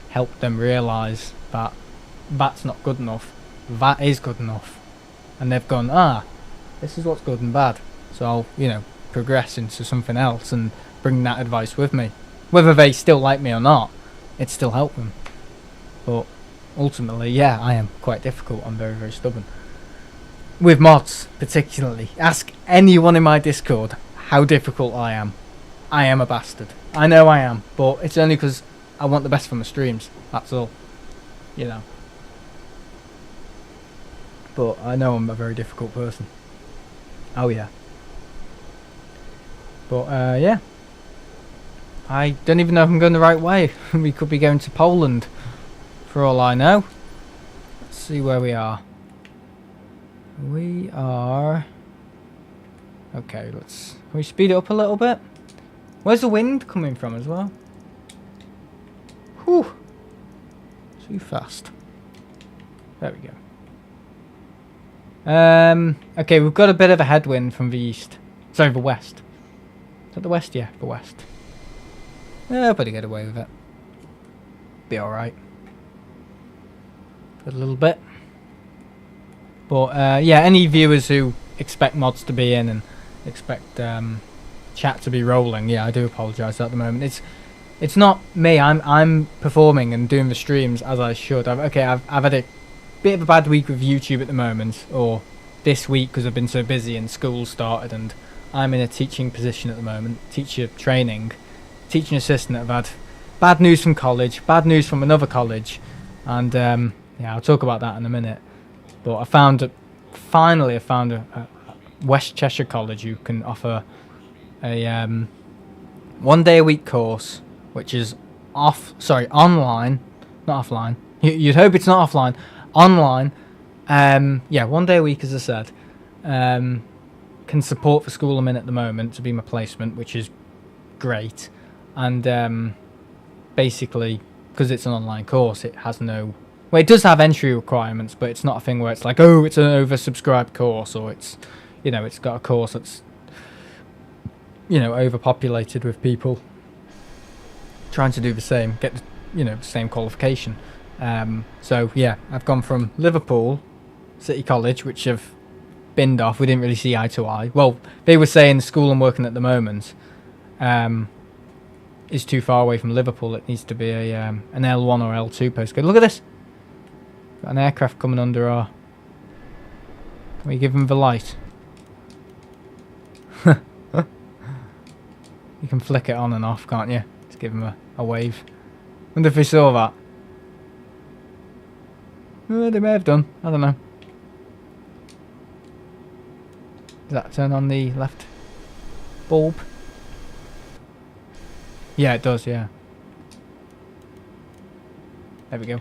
helped them realise that that's not good enough, that is good enough, and they've gone, this is what's good and bad, so I'll, you know, progress into something else and bring that advice with me. Whether they still like me or not, it still helped them. But ultimately, yeah, I am quite difficult. I'm very, very stubborn. With mods, particularly. Ask anyone in my Discord how difficult I am. I am a bastard. I know I am, but it's only because I want the best from the streams. That's all. You know. But I know I'm a very difficult person. Oh, yeah. But, yeah. I don't even know if I'm going the right way. We could be going to Poland, for all I know. Let's see where we are. We are... Okay, can we speed it up a little bit? Where's the wind coming from as well? Whew. Too fast. There we go. Okay, we've got a bit of a headwind from the east. Sorry, the west. Is that the west? Yeah, the west. I'll probably get away with it. Be alright. For a little bit. But, yeah, any viewers who expect mods to be in and expect chat to be rolling, yeah, I do apologise at the moment. It's not me. I'm performing and doing the streams as I should. I've had a bit of a bad week with YouTube at the moment, or this week because I've been so busy and school started, and I'm in a teaching position at the moment, teacher training. Teaching assistant. I've had bad news from college, bad news from another college, and yeah, I'll talk about that in a minute. But finally I found a West Cheshire college who can offer a 1 day a week course, which is online, not offline. You'd hope it's not offline, online. Yeah, 1 day a week, as I said. Can support the school I'm in at the moment to be my placement, which is great. And basically, because it's an online course, it has no... Well, it does have entry requirements, but it's not a thing where it's like, oh, it's an oversubscribed course, or it's, you know, it's got a course that's, you know, overpopulated with people trying to do the same, get, you know, the same qualification. So, yeah, I've gone from Liverpool City College, which have binned off. We didn't really see eye to eye. Well, they were saying the school I'm working at the moment... is too far away from Liverpool. It needs to be a an L1 or L2 postcode. Look at this. Got an aircraft coming under our... Can we give him the light? You can flick it on and off, can't you? Just give him a wave. Wonder if we saw that. They may have done. I don't know. Does that turn on the left bulb? Yeah, it does, yeah. There we go.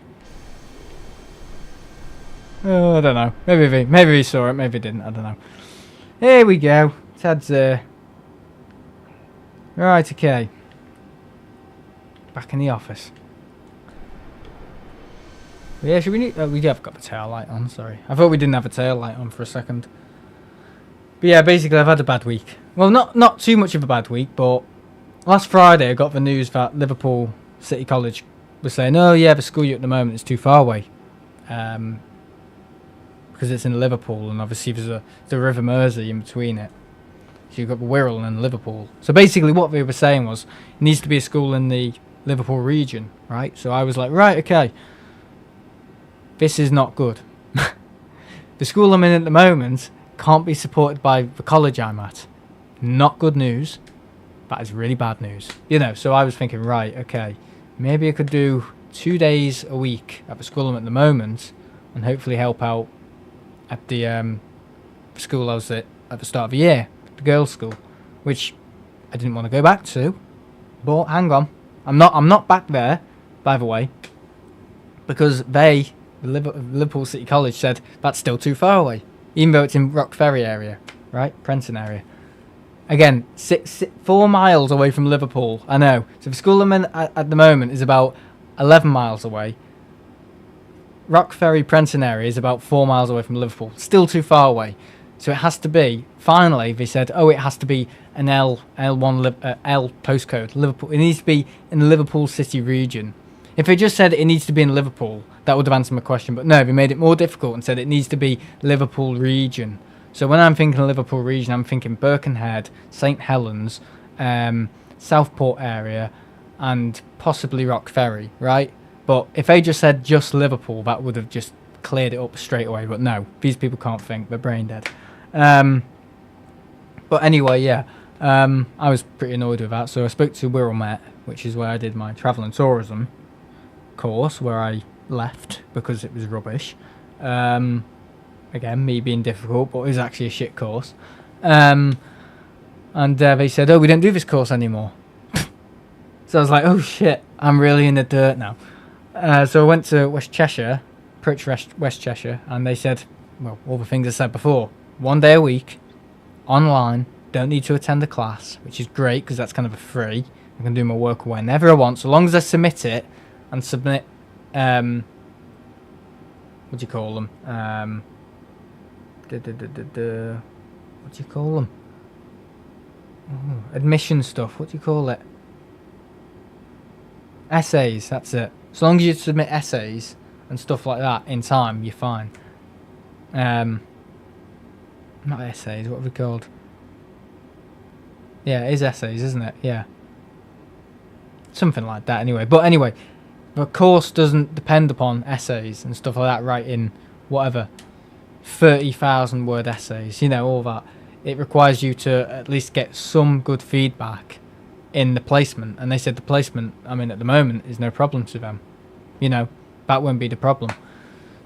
Oh, I don't know. Maybe we saw it, maybe didn't, I don't know. Here we go. Ted's right, okay. Back in the office. But yeah, should we need... Oh, we have got the tail light on, sorry. I thought we didn't have a tail light on for a second. But yeah, basically I've had a bad week. Well, not too much of a bad week, but last Friday I got the news that Liverpool City College was saying, oh yeah, the school you're at the moment is too far away. Because it's in Liverpool, and obviously there's the River Mersey in between it. So you've got the Wirral and Liverpool. So basically what they were saying was, it needs to be a school in the Liverpool region, right? So I was like, right, okay. This is not good. The school I'm in at the moment can't be supported by the college I'm at. Not good news. That is really bad news. You know, so I was thinking, right, okay, maybe I could do 2 days a week at the school I'm at the moment and hopefully help out at the school I was at the start of the year, the girls' school, which I didn't want to go back to. But hang on, I'm not back there, by the way, because the Liverpool City College said that's still too far away, even though it's in Rock Ferry area, right, Prenton area. Again, 4 miles away from Liverpool. I know. So the school I'm in at the moment is about 11 miles away. Rock Ferry Prenton area is about 4 miles away from Liverpool. Still too far away. So it has to be. Finally, they said, oh, it has to be an L postcode. Liverpool. It needs to be in the Liverpool City region. If they just said it needs to be in Liverpool, that would have answered my question. But no, they made it more difficult and said it needs to be Liverpool region. So when I'm thinking Liverpool region, I'm thinking Birkenhead, St Helens, Southport area, and possibly Rock Ferry, right? But if they just said just Liverpool, that would have just cleared it up straight away. But no, these people can't think. They're brain dead. But anyway, yeah, I was pretty annoyed with that. So I spoke to Vueling Madrid, which is where I did my travel and tourism course, where I left because it was rubbish. Again, me being difficult, but it was actually a shit course. And they said, oh, we don't do this course anymore. So I was like, oh shit, I'm really in the dirt now. So I went to West Cheshire, West Cheshire, and they said, well, all the things I said before. 1 day a week, online, don't need to attend a class, which is great because that's kind of a free. I can do my work whenever I want, so long as I submit it and submit, what do you call them? What do you call them? Admission stuff, what do you call it? Essays, that's it. As long as you submit essays and stuff like that in time, you're fine. Not essays, what are they called? Yeah, it is essays, isn't it? Yeah. Something like that anyway. But anyway, the course doesn't depend upon essays and stuff like that, writing whatever 30,000 word essays, you know, all that. It requires you to at least get some good feedback in the placement, and they said the placement I'm in at the moment is no problem to them. You know, that won't be the problem.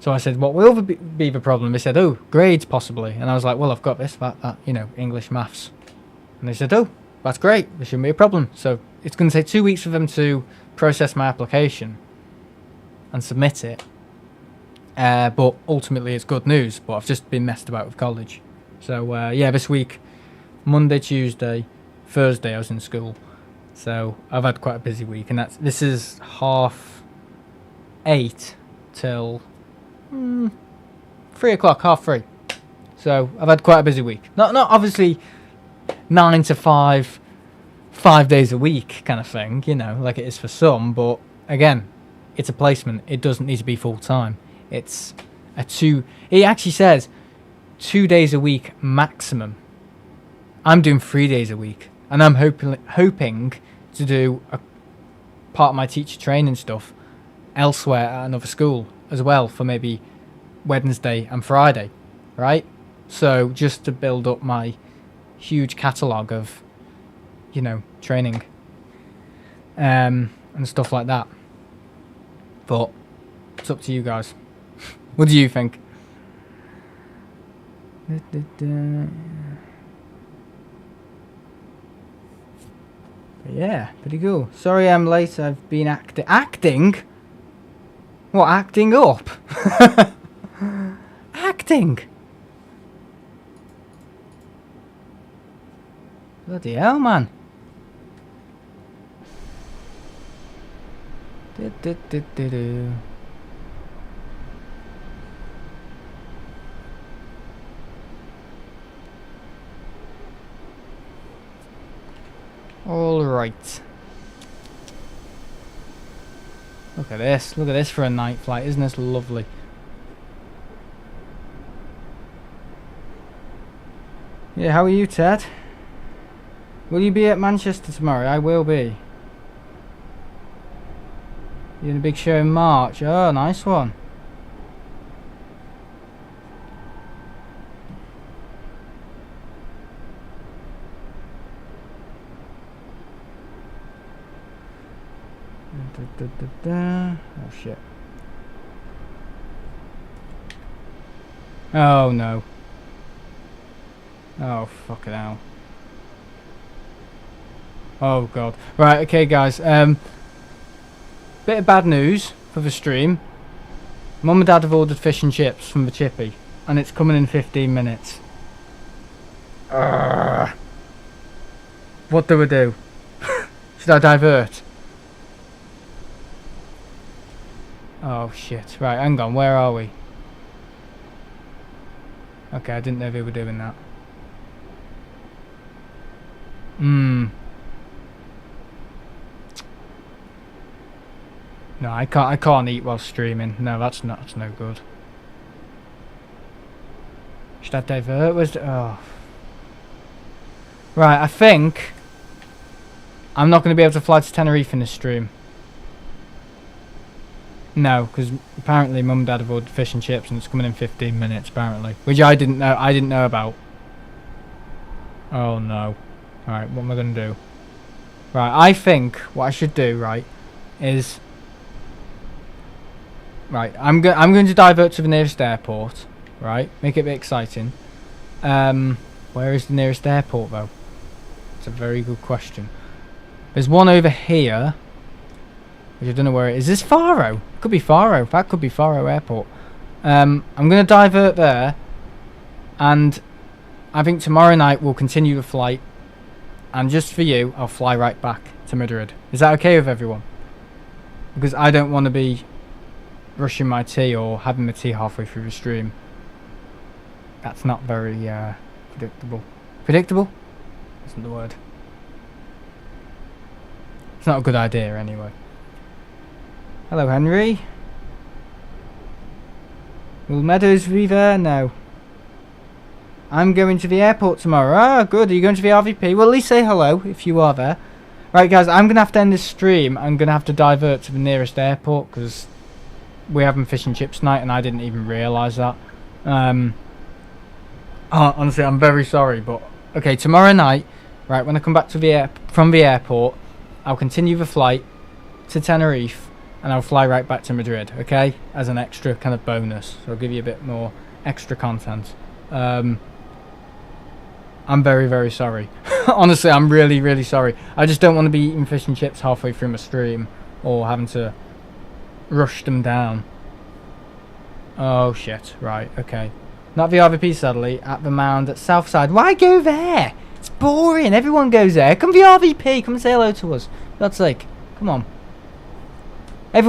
So I said, what will be the problem? They said, oh, grades possibly. And I was like, well, I've got this, that, you know, English, maths. And they said, oh, that's great, there shouldn't be a problem. So it's going to take 2 weeks for them to process my application and submit it. But ultimately it's good news, but I've just been messed about with college. So yeah, this week, Monday, Tuesday, Thursday I was in school. So I've had quite a busy week, and this is 8:30 till 3 o'clock, 3:30. So I've had quite a busy week. Not obviously 9 to 5, 5 days a week kind of thing, you know, like it is for some. But again, it's a placement. It doesn't need to be full time. It's it actually says 2 days a week maximum. I'm doing 3 days a week, and I'm hoping to do a part of my teacher training stuff elsewhere at another school as well for maybe Wednesday and Friday, right? So just to build up my huge catalogue of, you know, training and stuff like that. But it's up to you guys. What do you think? But yeah, pretty cool. Sorry I'm late. I've been acting? What, acting up? Acting? Bloody hell, man. Alright. Look at this. Look at this for a night flight. Isn't this lovely? Yeah, how are you, Ted? Will you be at Manchester tomorrow? I will be. You're in a big show in March. Oh, nice one. Oh shit. Oh no. Oh fucking hell. Oh god. Right, okay guys. Bit of bad news for the stream. Mum and Dad have ordered fish and chips from the chippy, and it's coming in 15 minutes. What do I do? Should I divert? Oh shit. Right, hang on, where are we? Okay, I didn't know they were doing that. No, I can't eat while streaming. No, that's no good. Should I divert? Oh. Right, I think I'm not going to be able to fly to Tenerife in this stream. No, because apparently Mum and Dad have ordered fish and chips and it's coming in 15 minutes apparently, which I didn't know about. Oh no. Alright, what am I going to do? Right, I think what I should do, right, is... Right, I'm going to divert to the nearest airport, right? Make it a bit exciting. Where is the nearest airport though? It's a very good question. There's one over here, which I don't know where it is. Is this FARO? Could be FARO. That could be FARO Airport. I'm going to divert there, and I think tomorrow night we'll continue the flight, and just for you, I'll fly right back to Madrid. Is that okay with everyone? Because I don't want to be rushing my tea or having my tea halfway through the stream. That's not very predictable. Predictable? Isn't the word. It's not a good idea anyway. Hello, Henry. Will Meadows be there? No. I'm going to the airport tomorrow. Ah, good. Are you going to the RVP? Well, at least say hello if you are there. Right, guys, I'm going to have to end this stream. I'm going to have to divert to the nearest airport because we're having fish and chips tonight and I didn't even realise that. Honestly, I'm very sorry, but... Okay, tomorrow night, right, when I come back to from the airport, I'll continue the flight to Tenerife and I'll fly right back to Madrid, okay? As an extra kind of bonus. So I'll give you a bit more extra content. I'm very, very sorry. Honestly, I'm really, really sorry. I just don't want to be eating fish and chips halfway through my stream or having to rush them down. Oh, shit. Right, okay. Not the RVP, sadly. At the mound at Southside. Why go there? It's boring. Everyone goes there. Come the RVP. Come and say hello to us. For God's sake. Come on. You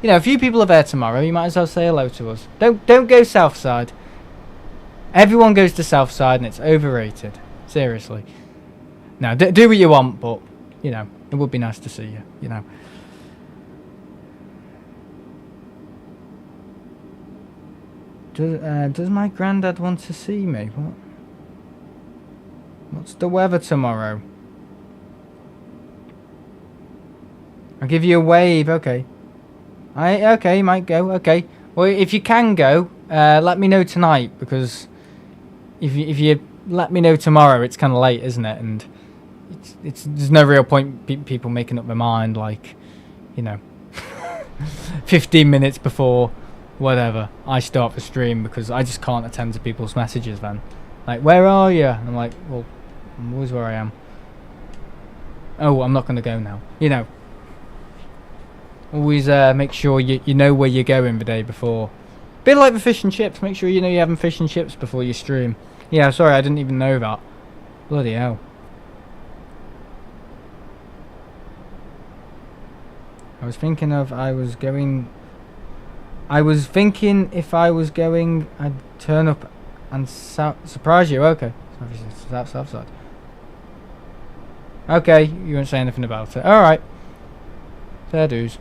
know, a few people are there tomorrow. You might as well say hello to us. Don't go Southside. Everyone goes to Southside and it's overrated. Seriously. Now, do what you want, but, you know, it would be nice to see you, you know. Does my granddad want to see me? What's the weather tomorrow? I'll give you a wave, okay. Okay, you might go, okay. Well, if you can go, let me know tonight, because if you let me know tomorrow, it's kind of late, isn't it? And there's no real point people making up their mind, like, you know, 15 minutes before whatever I start the stream, because I just can't attend to people's messages then. Like, where are you? And I'm like, well, I'm always where I am. Oh, I'm not going to go now. You know. Always make sure you know where you're going the day before. Bit like the fish and chips. Make sure you know you're having fish and chips before you stream. Yeah, sorry, I didn't even know that. Bloody hell. I was thinking if I was going, I'd turn up and surprise you. Okay. Southside. Okay, you won't say anything about it. Alright. Fair dues.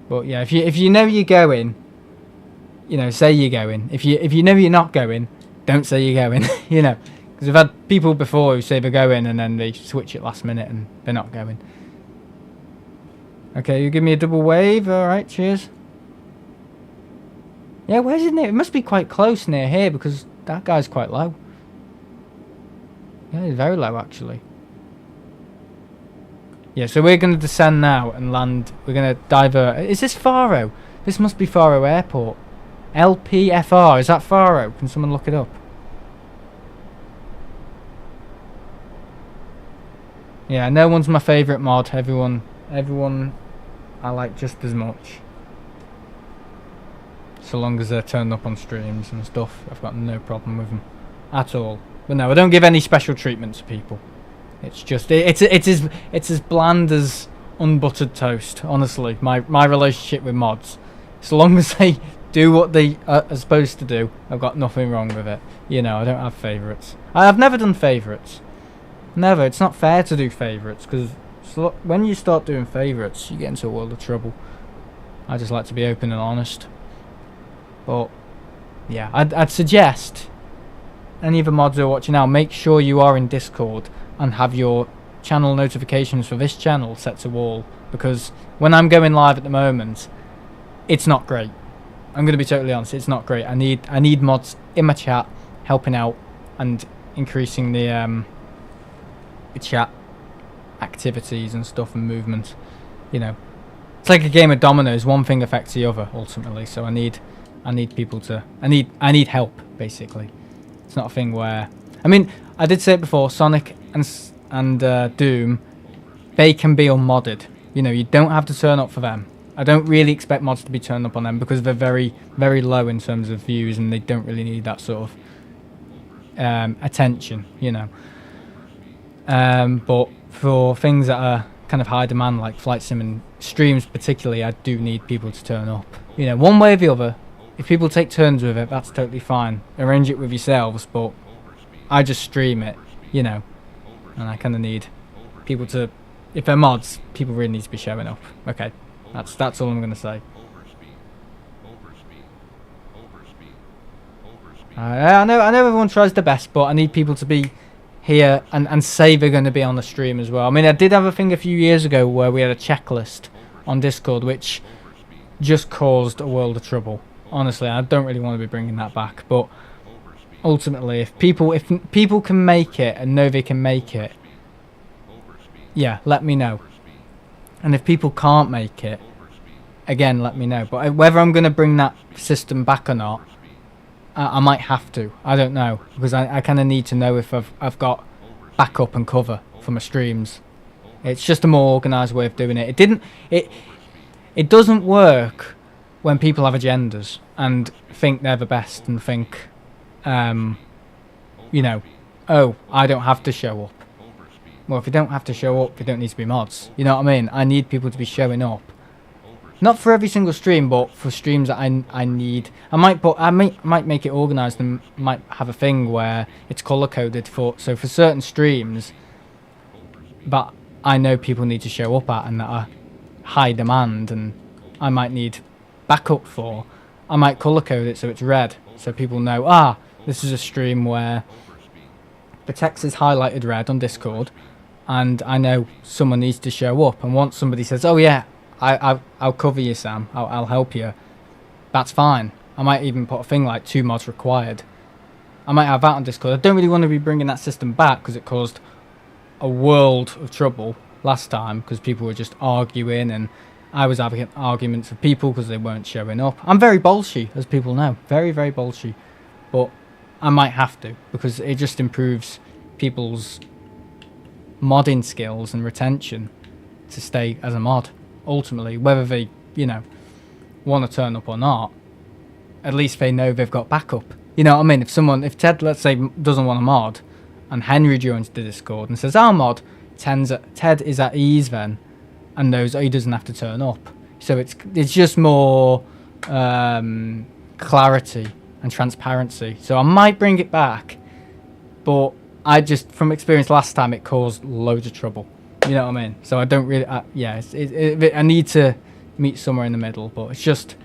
But yeah, if you know you're going, you know, say you're going. If you know you're not going, don't say you're going. You know, because we've had people before who say they're going and then they switch it last minute and they're not going. Okay, you give me a double wave. Alright, cheers. Yeah, where's it near? It must be quite close near here because that guy's quite low. Yeah, he's very low actually. Yeah, so we're going to descend now and land. We're going to divert. Is this FARO? This must be FARO Airport. LPFR. Is that FARO? Can someone look it up? Yeah, no one's my favourite mod. Everyone I like just as much. So long as they're turned up on streams and stuff, I've got no problem with them at all. But no, I don't give any special treatment to people. It's just it's as bland as unbuttered toast. Honestly, my relationship with mods, so long as they do what they are supposed to do, I've got nothing wrong with it. You know, I don't have favourites. I've never done favourites. Never. It's not fair to do favourites because when you start doing favourites, you get into a world of trouble. I just like to be open and honest. But yeah, I'd suggest any of the mods who are watching now, make sure you are in Discord and have your channel notifications for this channel set to all, because when I'm going live at the moment, it's not great. I'm going to be totally honest, it's not great. I need mods in my chat helping out and increasing the chat activities and stuff and movement. You know, it's like a game of dominoes. One thing affects the other ultimately. So I need people to I need help basically. It's not a thing where, I mean, I did say it before, Sonic and Doom, they can be unmodded. You know, you don't have to turn up for them. I don't really expect mods to be turned up on them because they're very, very low in terms of views and they don't really need that sort of attention, you know. But for things that are kind of high demand, like flight sim and streams particularly, I do need people to turn up. You know, one way or the other. If people take turns with it, that's totally fine. Arrange it with yourselves, but I just stream it, you know. And I kind of need people to, if they're mods, people really need to be showing up. Okay, that's all I'm going to say. I know everyone tries their best, but I need people to be here and say they're going to be on the stream as well. I mean, I did have a thing a few years ago where we had a checklist on Discord, which just caused a world of trouble. Honestly, I don't really want to be bringing that back, but ultimately, if people can make it and know they can make it, yeah, let me know. And if people can't make it, again, let me know. But whether I'm going to bring that system back or not, I might have to. I don't know, because I kind of need to know if I've got backup and cover for my streams. It's just a more organised way of doing it. It doesn't work when people have agendas and think they're the best and think, you know, oh, I don't have to show up. Well, if you don't have to show up, you don't need to be mods. You know what I mean? I need people to be showing up. Not for every single stream, but for streams that I need. I might make it organised and might have a thing where it's colour coded for certain streams that I know people need to show up at and that are high demand and I might need backup for. I might colour code it so it's red, so people know, this is a stream where the text is highlighted red on Discord and I know someone needs to show up, and once somebody says, oh yeah, I'll cover you, Sam, I'll help you, that's fine. I might even put a thing like 2 mods required. I might have that on Discord. I don't really want to be bringing that system back because it caused a world of trouble last time because people were just arguing and I was having arguments with people because they weren't showing up. I'm very bolshy, as people know. Very, very bolshy. But I might have to because it just improves people's modding skills and retention to stay as a mod. Ultimately, whether they, you know, want to turn up or not, at least they know they've got backup. You know what I mean? If Ted, let's say, doesn't want a mod and Henry joins the Discord and says, I'll mod, Ted is at ease then and knows he doesn't have to turn up. So it's just more clarity and transparency. So I might bring it back, but I just, from experience last time, it caused loads of trouble. You know what I mean? So I don't really, yeah, I need to meet somewhere in the middle, but it's just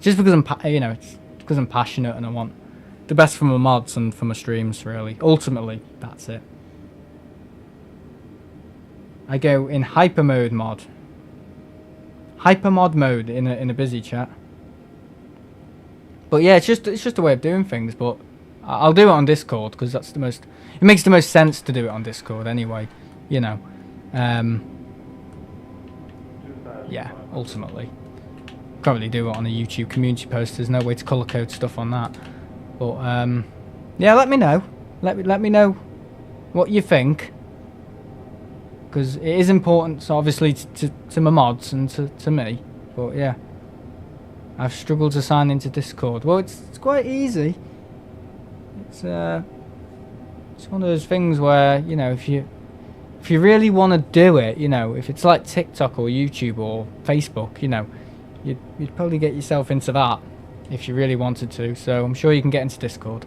because it's because I'm passionate and I want the best from my mods and for my streams, really. Ultimately, that's it. I go in hyper mode mod. Hyper mod mode in a busy chat. But yeah, it's just a way of doing things, but I'll do it on Discord because that's it makes the most sense to do it on Discord anyway, you know. Yeah, ultimately. Can't really do it on a YouTube community post. There's no way to color code stuff on that. But yeah, let me know. Let me know what you think, because it is important. So obviously to my mods and to me. But yeah, I've struggled to sign into Discord. Well, it's quite easy. It's one of those things where, you know, if you really want to do it, you know, if it's like TikTok or YouTube or Facebook, you know, you'd probably get yourself into that if you really wanted to. So I'm sure you can get into Discord.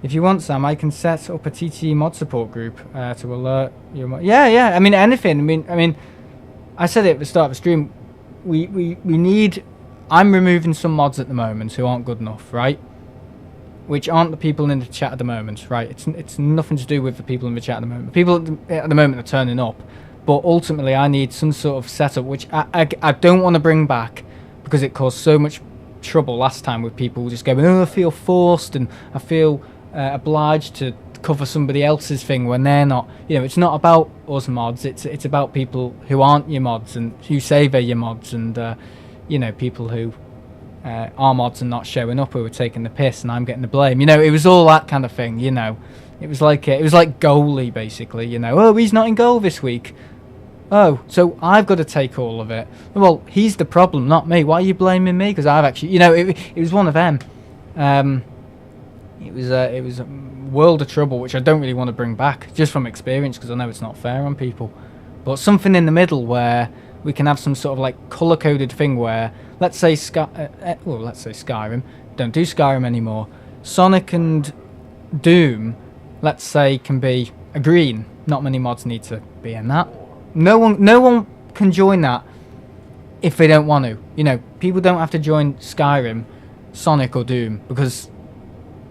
If you want, Sam, I can set up a TTE mod support group to alert your mod. Yeah. I mean, anything. I mean, I said it at the start of the stream. We need. I'm removing some mods at the moment who aren't good enough, right? Which aren't the people in the chat at the moment, right? It's nothing to do with the people in the chat at the moment. People at the moment are turning up, but ultimately I need some sort of setup which I don't want to bring back, because it caused so much trouble last time with people just going, oh, I feel forced and I feel obliged to cover somebody else's thing when they're not. You know, it's not about us mods. It's about people who aren't your mods and who say they're your mods, and you know, people who are mods and not showing up, who were taking the piss, and I'm getting the blame. You know, it was all that kind of thing. You know, it was like goalie basically. You know, oh, he's not in goal this week. Oh, so I've got to take all of it. Well, he's the problem, not me. Why are you blaming me? Because I've actually, you know, it was one of them. It was a world of trouble, which I don't really want to bring back, just from experience, because I know it's not fair on people. But something in the middle where we can have some sort of like color-coded thing where, let's say Skyrim. Don't do Skyrim anymore. Sonic and Doom, let's say, can be a green. Not many mods need to be in that. No one can join that if they don't want to. You know, people don't have to join Skyrim, Sonic or Doom, because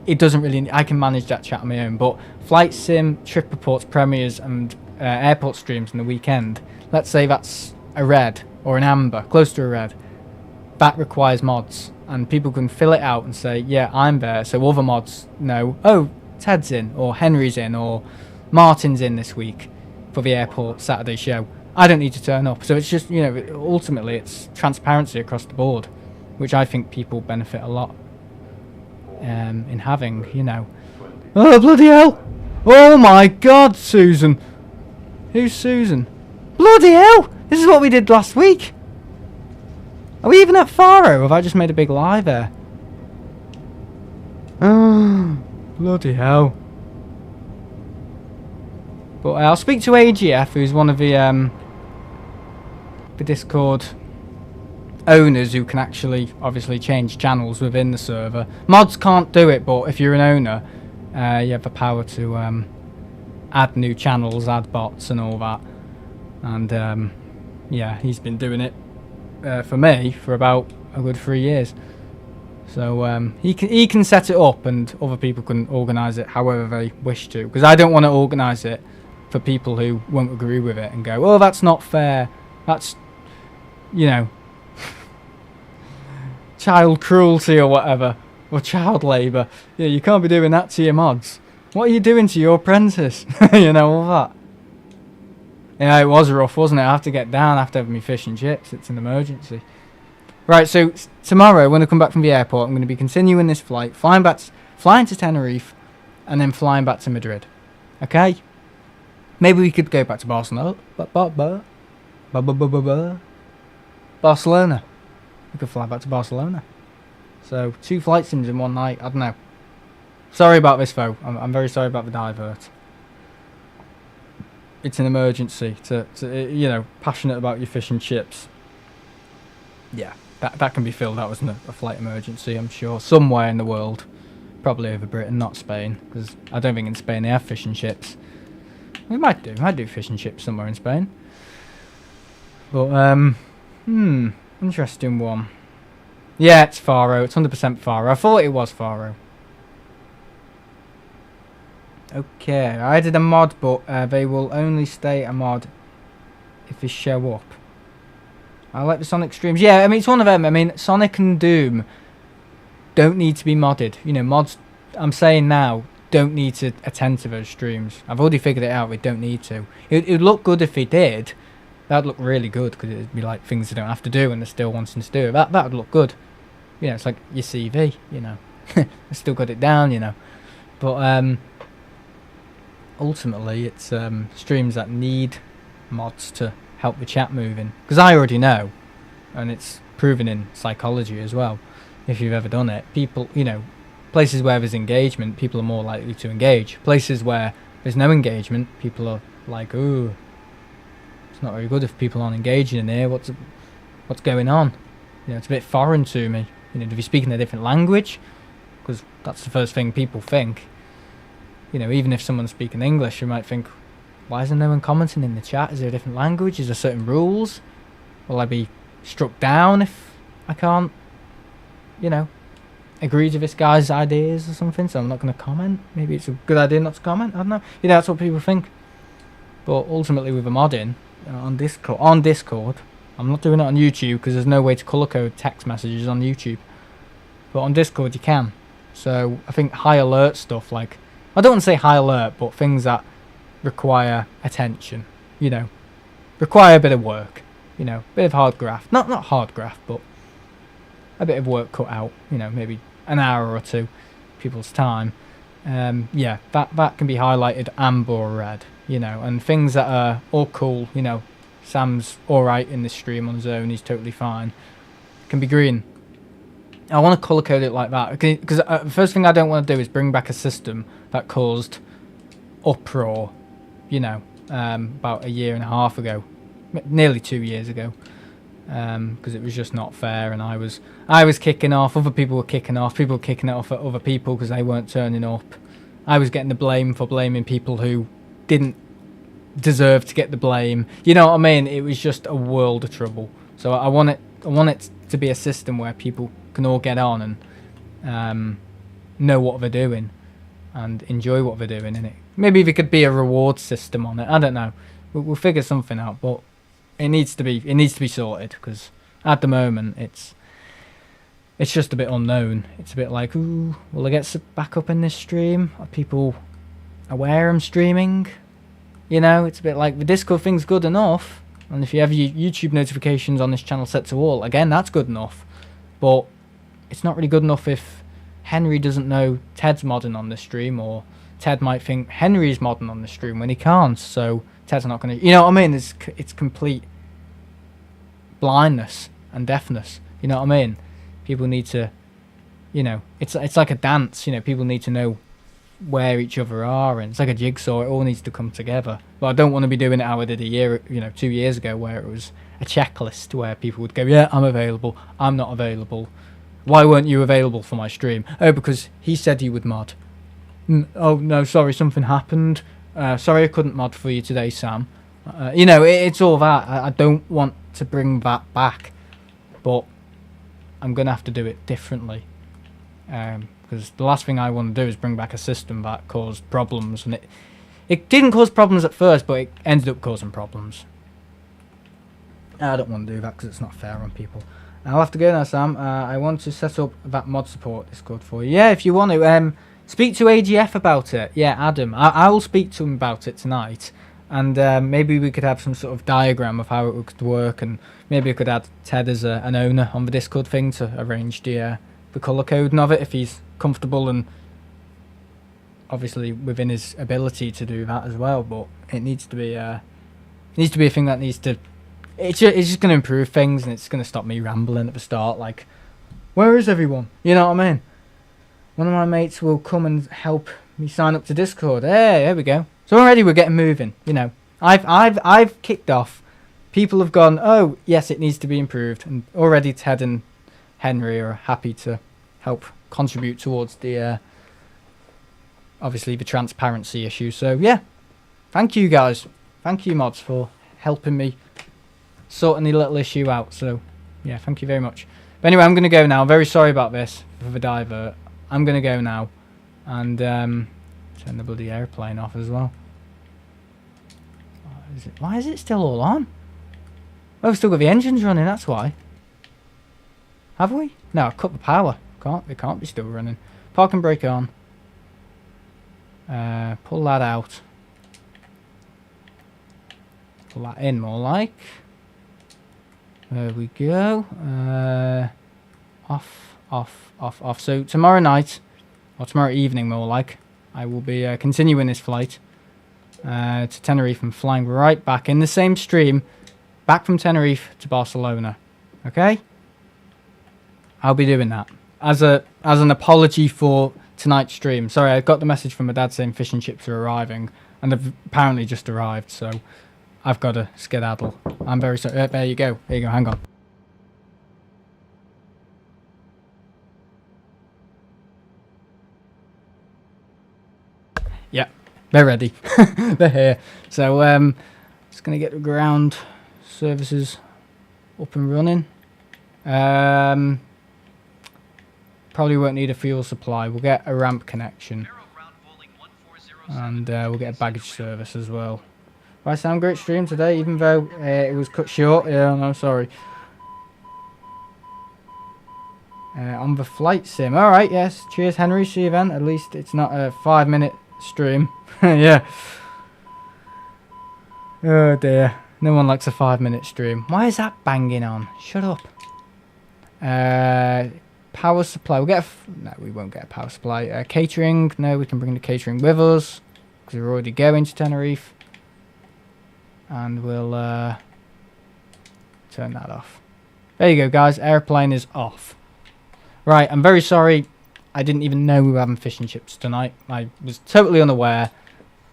it doesn't really. I can manage that chat on my own. But flight sim, trip reports, premieres, and airport streams in the weekend. Let's say that's a red or an amber, close to a red. That requires mods, and people can fill it out and say, yeah, I'm there. So other mods know, oh, Ted's in, or Henry's in, or Martin's in this week for the airport Saturday show. I don't need to turn up. So it's just, you know, ultimately it's transparency across the board, which I think people benefit a lot in having, you know. Oh, bloody hell! Oh my God, Susan! Who's Susan? Bloody hell! This is what we did last week! Are we even at FARO? Have I just made a big lie there? Oh, bloody hell. But I'll speak to AGF, who's one of the Discord owners, who can actually obviously change channels within the server. Mods can't do it, but if you're an owner, you have the power to add new channels, add bots and all that. And yeah, he's been doing it for me for about a good 3 years. So he can set it up, and other people can organise it however they wish to. Because I don't want to organise it for people who won't agree with it and go, oh, that's not fair. That's, you know, child cruelty or whatever, or child labour. Yeah, you can't be doing that to your mods. What are you doing to your apprentice? You know, all that. Yeah, it was rough, wasn't it? I have to get down after having my fish and chips. It's an emergency. Right, so tomorrow when I come back from the airport, I'm going to be continuing this flight, flying to Tenerife, and then flying back to Madrid. Okay? Maybe we could go back to Barcelona. Barcelona. We could fly back to Barcelona. So 2 flight sims in one night. I don't know. Sorry about this though. I'm very sorry about the divert. It's an emergency to you know, passionate about your fish and chips. Yeah, that can be filled out as a flight emergency, I'm sure, somewhere in the world. probably over Britain, not Spain, because I don't think in Spain they have fish and chips. We might do fish and chips somewhere in Spain. But interesting one. Yeah, it's FARO. It's 100% FARO. I thought it was FARO. Okay, I did a mod, but they will only stay a mod if they show up. I like the Sonic streams. Yeah, I mean, it's one of them. I mean, Sonic and Doom don't need to be modded. You know, mods, I'm saying now, don't need to attend to those streams. I've already figured it out. We don't need to. It would look good if they did. That would look really good, because it would be like things they don't have to do and they're still wanting to do it. That would look good. You know, it's like your CV, you know. I still got it down, you know. But ultimately, it's streams that need mods to help the chat moving. Because I already know, and it's proven in psychology as well, if you've ever done it. People, you know, places where there's engagement, people are more likely to engage. Places where there's no engagement, people are like, ooh, it's not very good if people aren't engaging in here. What's going on? You know, it's a bit foreign to me. You know, do you speak in a different language? Because that's the first thing people think. You know, even if someone's speaking English, you might think, why isn't no one commenting in the chat? Is there a different language? Is there certain rules? Will I be struck down if I can't, you know, agree to this guy's ideas or something? So I'm not going to comment. Maybe it's a good idea not to comment. I don't know. You know, that's what people think. But ultimately, with a modding on Discord, I'm not doing it on YouTube because there's no way to color code text messages on YouTube. But on Discord, you can. So I think high alert stuff, like, I don't want to say high alert, but things that require attention, you know, require a bit of work, you know, a bit of hard graft. Not hard graft, but a bit of work cut out, you know, maybe an hour or two people's time. Yeah, that can be highlighted amber or red, you know, and things that are all cool, you know, Sam's alright in this stream on his own, he's totally fine, can be green. I want to colour code it like that, because the first thing I don't want to do is bring back a system that caused uproar, you know, about a year and a half ago, nearly 2 years ago, because it was just not fair, and I was kicking off, other people were kicking off, people were kicking it off at other people because they weren't turning up. I was getting the blame for blaming people who didn't deserve to get the blame. You know what I mean? It was just a world of trouble. So I want it to be a system where people can all get on and know what they're doing and enjoy what they're doing in it. Maybe there could be a reward system on it. I don't know. We'll figure something out, but it needs to be sorted, because at the moment it's just a bit unknown. It's a bit like, ooh, will I get back up in this stream? Are people aware I'm streaming? You know, it's a bit like the Discord thing's good enough, and if you have your YouTube notifications on this channel set to all, again, that's good enough. But it's not really good enough if Henry doesn't know Ted's modding on the stream, or Ted might think Henry's modding on the stream when he can't, so Ted's not going to... You know what I mean? It's complete blindness and deafness. You know what I mean? People need to... You know, it's like a dance. You know, people need to know where each other are, and it's like a jigsaw. It all needs to come together. But I don't want to be doing it how I did 2 years ago, where it was a checklist where people would go, yeah, I'm available, I'm not available. Why weren't you available for my stream? Oh, because he said he would mod. Oh, no, sorry, something happened. Sorry I couldn't mod for you today, Sam. You know, it's all that. I don't want to bring that back, but I'm going to have to do it differently. Because the last thing I want to do is bring back a system that caused problems. And it didn't cause problems at first, but it ended up causing problems. I don't want to do that because it's not fair on people. I'll have to go now, Sam. I want to set up that mod support Discord for you. Yeah, if you want to. Speak to AGF about it. Yeah, Adam. I will speak to him about it tonight. And maybe we could have some sort of diagram of how it could work. And maybe I could add Ted as an owner on the Discord thing to arrange the colour coding of it, if he's comfortable and obviously within his ability to do that as well. But it needs to be a thing that needs to... It's just going to improve things, and it's going to stop me rambling at the start. Like, where is everyone? You know what I mean? One of my mates will come and help me sign up to Discord. Hey, there we go. So already we're getting moving. You know, I've kicked off. People have gone, oh yes, it needs to be improved, and already Ted and Henry are happy to help contribute towards the obviously the transparency issue. So yeah, thank you guys, thank you mods for helping me sorting the little issue out. So yeah, thank you very much. But anyway, I'm gonna go now. Very sorry about this for the divert. I'm gonna go now and turn the bloody airplane off as well. Why is it still all on? Oh, we've still got the engines running, that's why. Have we? No, I cut the power. It can't be still running. Parking brake on. Pull that out. Pull that in more like. There we go. Off. So tomorrow night, or tomorrow evening more like, I will be continuing this flight to Tenerife and flying right back in the same stream back from Tenerife to Barcelona. Okay? I'll be doing that as an apology for tonight's stream. Sorry, I got the message from my dad saying fish and chips are arriving, and they've apparently just arrived, so I've got to skedaddle. I'm very sorry. There you go. There you go. Hang on. Yeah, they're ready. They're here. So just gonna get the ground services up and running. Probably won't need a fuel supply. We'll get a ramp connection, and we'll get a baggage service as well. Right, sound great stream today, even though it was cut short. Yeah, no, sorry. On the flight sim. All right, yes. Cheers, Henry. See you then. At least it's not a 5-minute stream. Yeah. Oh dear. No one likes a 5-minute stream. Why is that banging on? Shut up. Power supply. We'll get no, we won't get a power supply. Catering. No, we can bring the catering with us because we're already going to Tenerife. And we'll turn that off. There you go, guys. Airplane is off. Right, I'm very sorry. I didn't even know we were having fish and chips tonight. I was totally unaware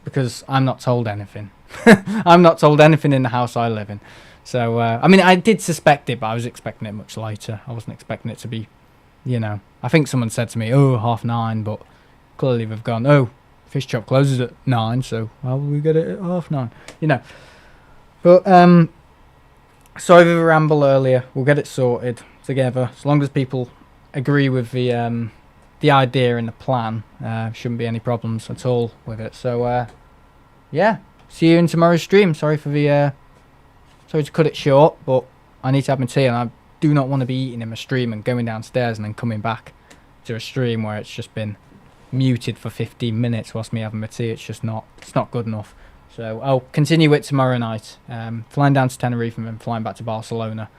because I'm not told anything. I'm not told anything in the house I live in. So, I mean, I did suspect it, but I was expecting it much later. I wasn't expecting it to be, you know. I think someone said to me, oh, 9:30, but clearly they've gone, oh, fish shop closes at 9, so how will we get it at 9:30? You know. But, sorry for the ramble earlier. We'll get it sorted together. As long as people agree with the idea and the plan, shouldn't be any problems at all with it. So, yeah. See you in tomorrow's stream. Sorry for the, sorry to cut it short, but I need to have my tea, and I do not want to be eating in my stream and going downstairs and then coming back to a stream where it's just been muted for 15 minutes whilst me having my tea. It's just not, it's not good enough. So I'll continue it tomorrow night, flying down to Tenerife and then flying back to Barcelona,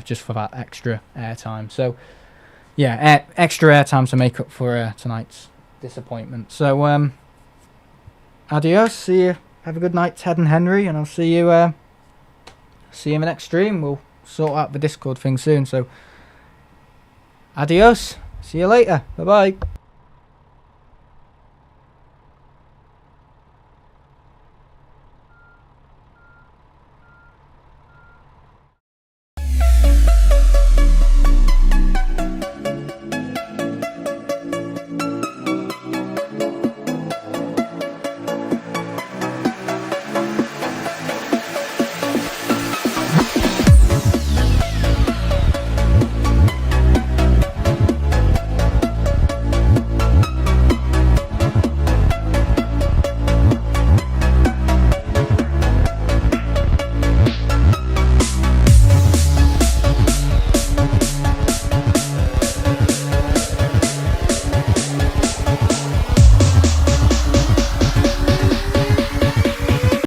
just for that extra airtime. So yeah, extra airtime to make up for tonight's disappointment. So adios, see you. Have a good night, Ted and Henry, and I'll see you in the next stream. We'll sort out the Discord thing soon. So adios, see you later. Bye bye.